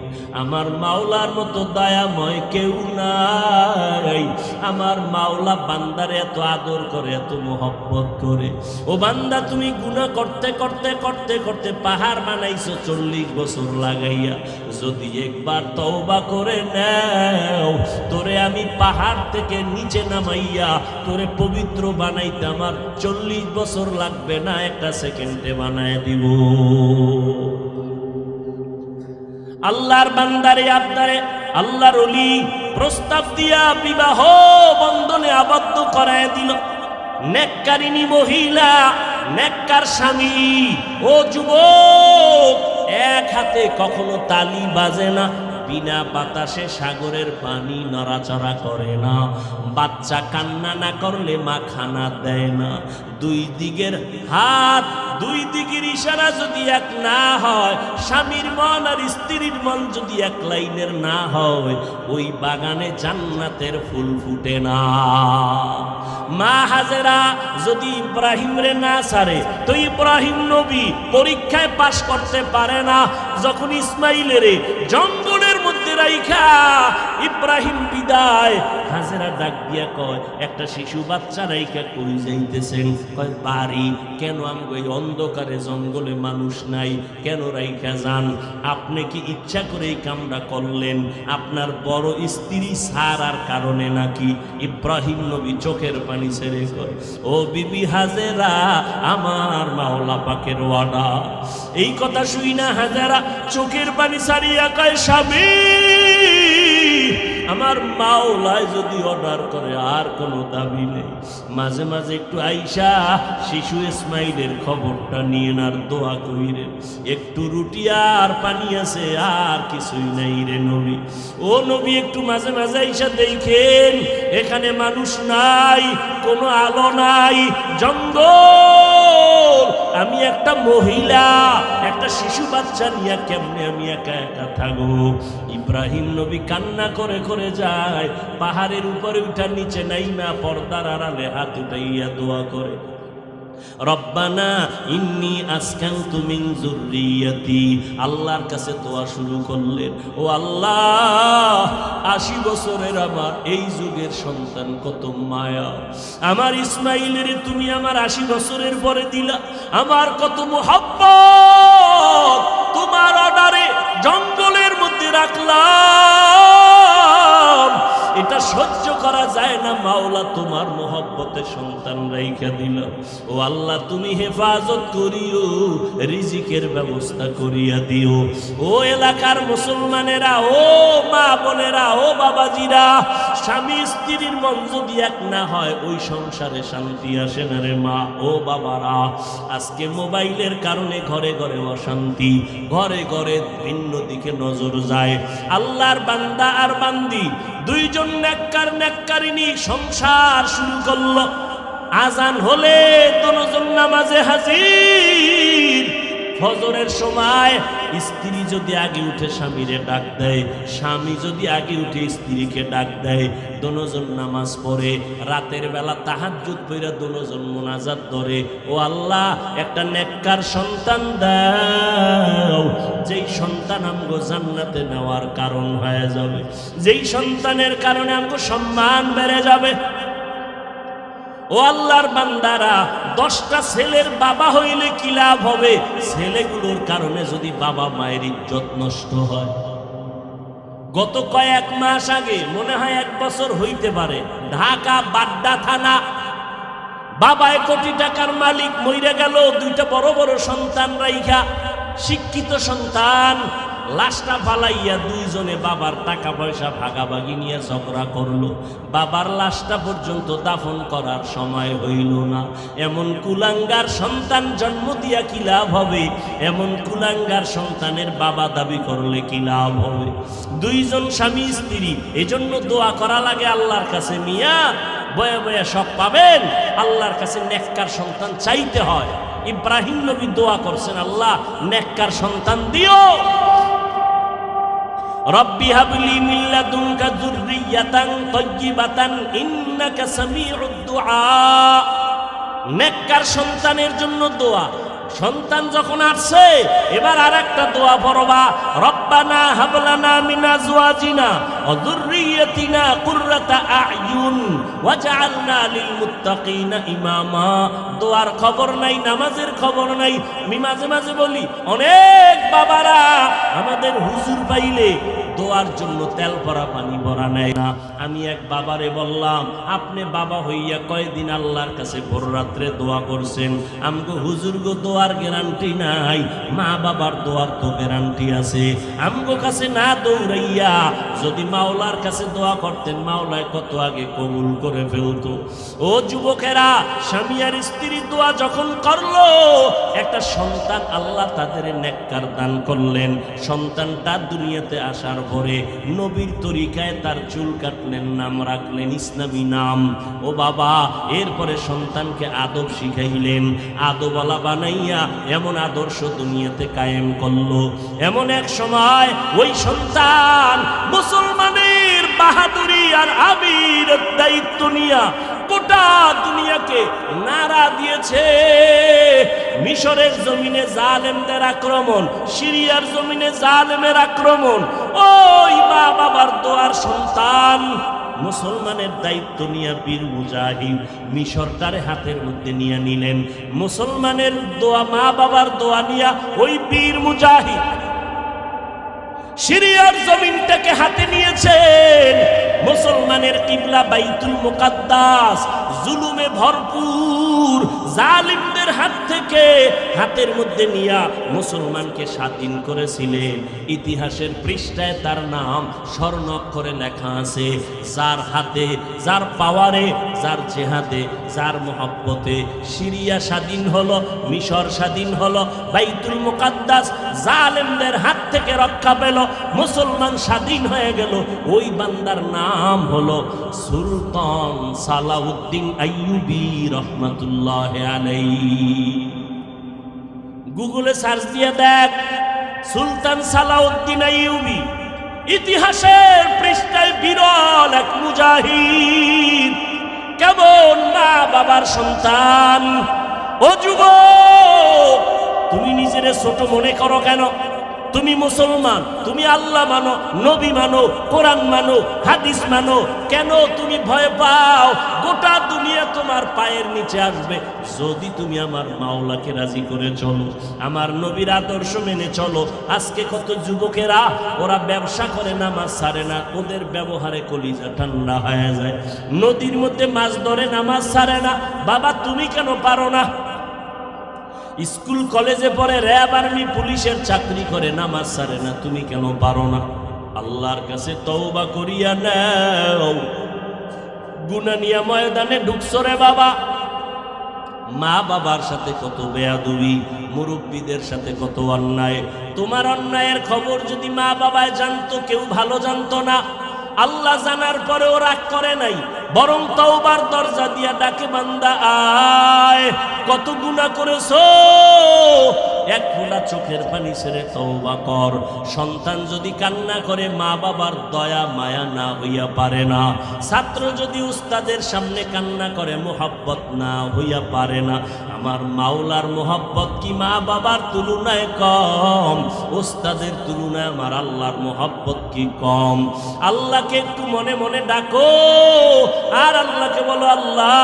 আমার মাওলার মতো দয়াময় কেউ নাই। আমার মাওলা বান্দারে এত আদর করে, এত মোহব্বত করে। ও বান্দা, তুমি গুনাহ করতে করতে করতে করতে পাহাড় বানাইছো 40 বছর লাগাইয়া, যদি একবার তওবা করে নাও, তোরে আমি পাহাড় থেকে নিচে নামাইয়া তোরে পবিত্র বানাইতে আমার 40 বছর লাগবে না, 1 সেকেন্ডে বানায় দিব। আল্লাহর বান্দারে আপনারে আল্লাহর ওলি প্রস্তাব দিয়া বিবাহ বন্ধনে আবদ্ধ করায় দিল। নেককারিনী মহিলা, নেককার স্বামী। ও যুবক, এক হাতে কখনো তালি বাজে না, বিনা বাতাসে সাগরের পানি নড়াচড়া করে না, বাচ্চা কান্না না করলে মা খানা দেয় না। 2 দিকের হাত, 2 দিকের ইশারা যদি এক না হয়, স্বামীর মন আর স্ত্রীর মন যদি এক লাইনের না হয়, ওই বাগানে জান্নাতের ফুল ফুটে না। মা হাজেরা যদি ইব্রাহিম রে না ছাড়ে, তো ইব্রাহিম নবী পরীক্ষায় পাশ করতে পারে না। যখন ইসমাইলের জঙ্গলের মধ্যে রাইখা ইব্রাহিম বিদায়, হাজেরা ডাক দিয়া কয়, একটা শিশু বাচ্চা রাইখা কই যাইতেছেন? কয় বাড়ি। কেন? আমগো এই অন্ধকারে জঙ্গলে মানুষ নাই, কেন রাইখা যান? আপনি কি ইচ্ছা করে এই কামটা করলেন? আপনার বড় স্ত্রী সারার কারণে নাকি? ইব্রাহিম নবী চোখের পানি ছেড়ে কয়, ও বিবি হাজেরা, আমার মাওলা পাকের ওয়াদা। এই কথা শুই না হাজেরা চোখের পানি ছাড়িয়া কয়, স্বামী, আমার মাওলায় যদি অর্ডার করে আর কোনো দাবি নেই। মাঝে মাঝে একটু আইসা শিশু ইসমাইলের খবরটা নিয়ে আর দোয়া কইরেন। একটু রুটি আর পানি আছে, আর কিছুই নাই রে নবী। ও নবী, একটু মাঝে মাঝে আইসা দেখেন, এখানে মানুষ নাই, কোনো আলো নাই, জঙ্গল। আমি একটা মহিলা, একটা শিশু বাচ্চা নিয়ে কেমনে আমি একা একা থাকবো? ইব্রাহিম নবী কান্না করে করে যায়, পাহাড়ের উপরে উঠা নিচে নাইমা পর্দার আড়ালে হাত উঠাইয়া দোয়া করে, রব্বানা ইন্নী আসকানতু মিন যুররিয়াতি। আল্লাহর কাছে দোয়া শুরু করলেন, ও আল্লাহ, 80 বছরের আমার এই যুগের সন্তান কত মায়া। আমার ইসমাইলের তুমি আমার 80 বছরের পরে দিলা, আমার কত মোহাব্বত তোমার অর্ডারে জঙ্গলের মধ্যে রাখলাম। এটা সহ্য করা যায় না মাওলা, তোমার মোহব্বতে সন্তান রাইখা দিল। ও আল্লাহ, তুমি হেফাজত করিও, রিজিকের ব্যবস্থা করিয়া দিও। ও এলাকার মুসলমানেরা, ও মা বোনেরা, ও বাবাজিরা, স্বামী স্ত্রীর মন যদি এক না হয়, ওই সংসারে শান্তি আসে না রে মা। ও বাবারা, আজকে মোবাইলের কারণে ঘরে ঘরে অশান্তি, ঘরে ঘরে ভিন্ন দিকে নজর যায়। আল্লাহর বান্দা আর বান্দি দুইজন নেককার নেককারিনী সংসার শুরু করলো। আজান হলে দুজন নামাজে হাজির। ফজরের সময় স্ত্রী যদি আগে উঠে স্বামীরে ডাক দেয়, স্বামী যদি আগে উঠে স্ত্রীকে ডাক দেয়, দুজন নামাজ পড়ে। রাতের বেলা তাহাজ্জুদ পড়ে দুজন মুনাজাত ধরে, ও আল্লাহ, একটা নেককার সন্তান দাও, যেই সন্তান আমগো জান্নাতে নেওয়ার কারণ হয়ে যাবে, যেই সন্তানের কারণে আমগো সম্মান বেড়ে যাবে। ও আল্লাহর বান্দারা, 10টা ছেলের বাবা হইলে কি লাভ হবে? ছেলেগুলোর কারণে যদি বাবা মায়ের ইজ্জত নষ্ট হয়। গত কয়েক মাস আগে, মনে হয় 1 বছর হইতে পারে, ঢাকা বাড্ডা থানা, বাবা 1 কোটি টাকার মালিক মইরা গেল, 2টা বড় বড় সন্তান রাইখা, শিক্ষিত সন্তান। লাশটা ফালাইয়া 2 জনে বাবার টাকা পয়সা ভাগাভাগি নিয়ে ঝগড়া করলো। বাবার লাশটা পর্যন্ত দাফন করার সময় হইল না। এমন কুলাঙ্গার সন্তান জন্ম দিয়া কি লাভ হবে? এমন কুলাঙ্গার সন্তানের বাবা দাবি করলে কি লাভ হবে? 2 জন স্বামী স্ত্রী, এজন্য দোয়া করা লাগে আল্লাহর কাছে। মিয়া বয়ে বয়ে সব পাবেন, আল্লাহর কাছে নেককার সন্তান চাইতে হয়। ইব্রাহিম নবী দোয়া করছেন, আল্লাহ নেককার সন্তান দিও। রব্বি হাবলি মিন লাদুনকা যুররিয়াতান তাইয়্যিবাতান ইন্নাকা সামিউদ দুআ। নেককার সন্তানের জন্য দোয়া। সন্তান যখন আসছে, এবার আরেকটা দোয়া পড়বা, রব্বানা হাবলানা মিন আজওয়াজিনা ওয়া যুররিয়াতিনা কুররাতা আ'য়ুন ওয়াজআলনা লিল মুত্তাকিনা ইমামা। দোয়ার খবর নাই, নামাজের খবর নাই। আমি মাঝে মাঝে বলি, অনেক বাবারা আমাদের হুজুর পাইলে দোয়ার জন্য তেল ভরা পানি ভরা নেয় না। আমি এক বাবারে বললাম, আপনি বাবা হইয়া কয়দিন আল্লাহর কাছে ভোর রাত্রে দোয়া করছেন? আমগো হুজুর গো দোয়ার গ্যারান্টি নাই, মা বাবার দোয়ার তো গ্যারান্টি আছে। আমগো কাছে না দৌড়াইয়া যদি মাওলার কাছে দোয়া করতেন, মাওলায় কত আগে কবুল করে ফেলতো। ও যুবকেরা, স্বামী আর স্ত্রীর দোয়া যখন করলো, একটা সন্তান আল্লাহ তাদের নেককার দান করলেন। সন্তানটা দুনিয়াতে আসার পরে নবীর তরিকায় তার চুল কাটলেন, নাম রাখলেন ইসলামী নাম। ও বাবা, এরপরে সন্তানকে আদব শিখাইলেন, আদবওয়ালা বানাইয়া এমন আদর্শ দুনিয়াতে কায়েম করলো। এমন এক সময় ওই সন্তান মুসলমানের বাহাদুরি আর আমির দায়িত্ব নিয়া গোটা দুনিয়াকে নাড়া দিয়েছে। মিশরের জমিনে জালেমদের আক্রমণ, সিরিয়ার জমিনে জালেমের আক্রমণ। ওই মা বাবার দোয়ার সন্তান মুসলমানের দায়িত্ব নিয়ে বীর মুজাহিদ মিশরটারে হাতের মধ্যে নিয়ে নিলেন। মুসলমানের দোয়া, মা বাবার দোয়া নিয়া ওই বীর মুজাহিদ সিরিয়ার জমিনটাকে হাতে নিয়েছেন। মুসলমানের কিবলা বাইতুল মুকাদ্দাস জুলুমে ভরপুর, জালিমদের হাত থেকে হাতের মধ্যে নিয়া মুসলমানকে স্বাধীন করেছিলেন। ইতিহাসের পৃষ্ঠায় তার নাম স্বর্ণ অক্ষরে লেখা আছে। যার হাতে, যার পাওয়ারে, যার জেহাদে, যার মহব্বতে সিরিয়া স্বাধীন হলো, মিশর স্বাধীন হলো, বাইতুল মুকাদ্দাস জালিমদের হাত থেকে রক্ষা পেল, মুসলমান স্বাধীন হয়ে গেল। ওই বান্দার নাম হলো সুলতান সালাউদ্দিন আইয়ুবী রহমাতুল্লাহ আলাইহি। গুগলে সার্চ দিয়ে দেখ, সুলতান সালাউদ্দিন আইয়ুবী ইতিহাসের পৃষ্ঠায় বিরল এক মুজাহিদ। কেমন মা বাবার সন্তান। ও যুবক, তুমি নিজের ছোট মনে করো কেন? তুমি মুসলমান, তুমি আল্লাহ মানো, নবী মানো, কোরআন মানো, হাদিস মানো, কেন তুমি ভয় পাও? গোটা দুনিয়া তোমার পায়ের নিচে আসবে যদি তুমি আমার মাওলাকে রাজি করে চলো, আমার নবীর আদর্শ মেনে চলো। আজকে কত যুবকেরা ওরা ব্যবসা করে, নামাজ ছাড়ে না, ওদের ব্যবহারে কলিজা ঠান্ডা হয়ে যায়। নদীর মধ্যে মাছ ধরে, নামাজ ছাড়ে না। বাবা তুমি কেন পারো না? স্কুল কলেজে পড়ে, র্যাব আর্মি পুলিশের চাকরি করে, নামাজ ছাড়ে না, তুমি কেন পারো না? আল্লাহর কাছে তওবা করিয়া নাও। গুনাহ নিয়া ময়দানে ঢুকছো রে বাবা। মা বাবার সাথে কত বেয়াদবি, মুরব্বীদের সাথে কত অন্যায়। তোমার অন্যায়ের খবর যদি মা বাবায় জানতো, কেউ ভালো জানতো না। আল্লাহ জানার পরেও রাগ করে নাই, বরং তওবার দরজা দিয়া ডাকে, বান্দা আয়, কত গুনাহ করেছো, এক ফোঁটা চোখের পানি ছেড়ে তওবা কর। সন্তান যদি কান্না করে মা বাবার দয়া মায়া না হইয়া পারে না। ছাত্র যদি উস্তাদের সামনে কান্না করে মোহাব্বত না হইয়া পারে না। আমার মাওলার মোহাব্বত কি মা বাবার তুলনায় কম? উস্তাদের তুলনায় আমার আল্লাহর মোহাব্বত কি কম? আল্লাহকে একটু মনে মনে ডাকো আর আল্লাহকে বলো, আল্লাহ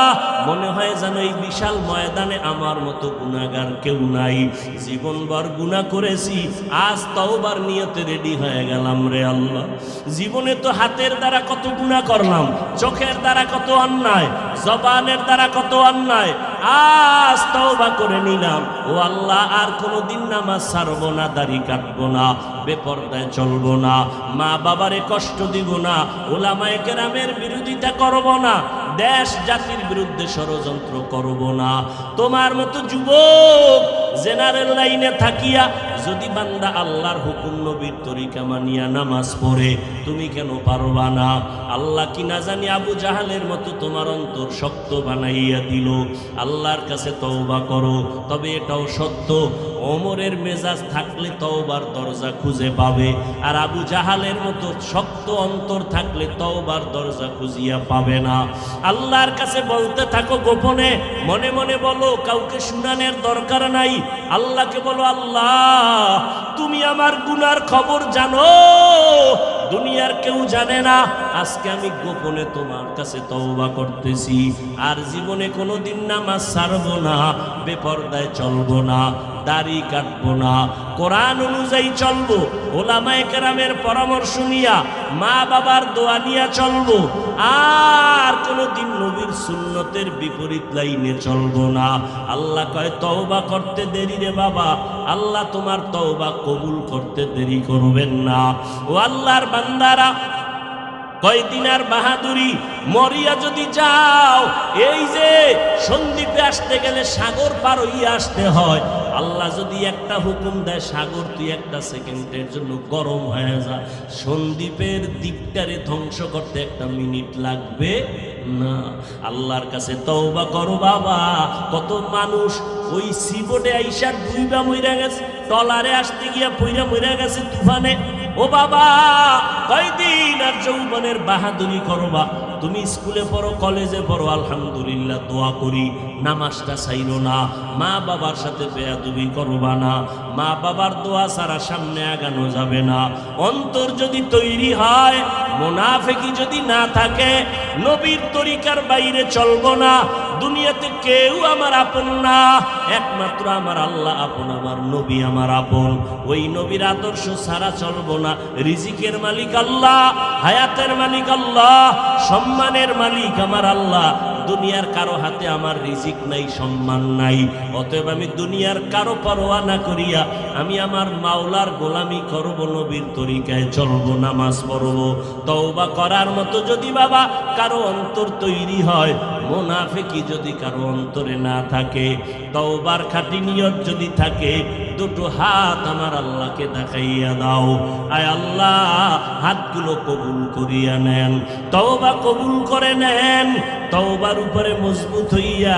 মনে হয় যেন এই বিশাল ময়দানে আমার মতো গুনাহগার কেউ নাই। জীবনভর গুনাহ করেছি, আজ তওবার নিয়তে রেডি হয়ে গেলাম রে আল্লাহ। জীবনে তো হাতের দ্বারা কত গুনাহ করলাম, চোখের দ্বারা কত অন্যায়, জবানের দ্বারা কত অন্যায়, আজ তওবা করে নিলাম। ও আল্লাহ আর কোনোদিন নামাজ ছাড়বো না, দাড়ি কাটবো না, বেপরদায় চলবো না, মা বাবারে কষ্ট দিব না, উলামায়ে কেরামের বিরোধিতা করব না, দেশ জাতির বিরুদ্ধে ষড়যন্ত্র করব না। তোমার মতো যুবক জেনারেল লাইনে থাকিয়া যদি বান্দা আল্লাহর হুকুম নবীর তরিকা মানিয়া নামাজ পড়ে, তুমি কেন পারবা না? আল্লাহ কি না জানি আবু জাহালের মতো তোমার অন্তর শক্ত বানাইয়া দিল। আল্লাহর কাছে তওবা করো। তবে এটাও সত্য, ওমরের মেজাজ থাকলে তওবার দরজা খুঁজে পাবে, আর আবু জাহালের মতো শক্ত অন্তর থাকলে তওবার দরজা খুঁজিয়া পাবে না। আল্লাহর কাছে বলতে থাকো গোপনে, মনে মনে বলো, কাউকে শুনানোর দরকার নাই। আল্লাহকে বলো, আল্লাহ তুমি আমার গুনার খবর জানো, দুনিয়ার কেউ জানে না। আজকে আমি গোপনে তোমার কাছে তওবা করতেছি, আর জীবনে কোনোদিন নামাজ ছাড়বো না, বেপরদায় চলবো না, দাড়ি কাটবো না, কোরআন অনুযায়ী চলবো, ওলামায়ে কেরামের পরামর্শ নিয়া, মা বাবার দোয়া নিয়া চলবো, আর কোনোদিন নবীর সুন্নতের বিপরীত লাইনে চলবো না। আল্লাহ কয় তওবা করতে দেরি রে বাবা, আল্লাহ তোমার তওবা কবুল করতে দেরি করবেন না। ও আল্লাহর বান্দারা, কয়দিন আর বাহাদুরি, মরিয়া যদি যাও, এই যে সন্দ্বীপে আসতে গেলে সাগর পার হইয়া আসতে হয়। আল্লাহ যদি একটা হুকুম দেয়, সাগর তুই একটা সেকেন্ডের জন্য গরম হয়ে যা, সন্দ্বীপের দ্বীপটারে ধ্বংস করতে একটা মিনিট লাগবে না। আল্লাহর কাছে তওবা করো বাবা। কত মানুষ ওই সিবোটে আইসা ডুইবা মইরা গেছে, টলারে আসতে গিয়া পইরা মইরা গেছে তুফানে। ও বাবা, কয়দিন আর যৌবনের বাহাদুরি করবা? তুমি স্কুলে পড়ো, কলেজে পড়ো, আলহামদুলিল্লাহ, দোয়া করি, নামাজটা ছাইরো না, মা বাবার সাথে বেয়াদবি করবা না, মা বাবার দোয়া ছাড়া সামনে আগানো যাবে না। অন্তর যদি তৈরি হয়, মুনাফিকি যদি না থাকে, নবীর তরিকার বাইরে চলবো না। দুনিয়াতে কেউ আমার আপন না, একমাত্র আমার আল্লাহ আপন, আমার নবী আমার আপন। ওই নবীর আদর্শ ছাড়া চলবো না। রিজিকের মালিক আল্লাহ, হায়াতের মালিক আল্লাহ, সম্মানের মালিক আমার আল্লাহ। দুনিয়ার কারো হাতে আমার রিজিক নাই, সম্মান নাই। অতএব আমি দুনিয়ার কারো পরোয়া না করিয়া আমি আমার মাওলার গোলামি করব, নবীর তরিকায় চলবো, নামাজ পড়বো। তওবা করার মতো যদি বাবা কারো অন্তর তৈরি হয়, মুনাফিকি যদি কারো অন্তরে না থাকে, তওবার খাঁটি নিয়ত যদি থাকে, দুটো হাত আমার আল্লাহকে দেখাইয়া দাও। আয় আল্লাহ, হাতগুলো কবুল করিয়া নেন, তওবা কবুল করে নেন। তওবার উপরে মজবুত হইয়া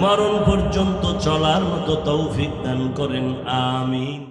মরণ পর্যন্ত চলার মতো তৌফিক দান করেন, আমিন।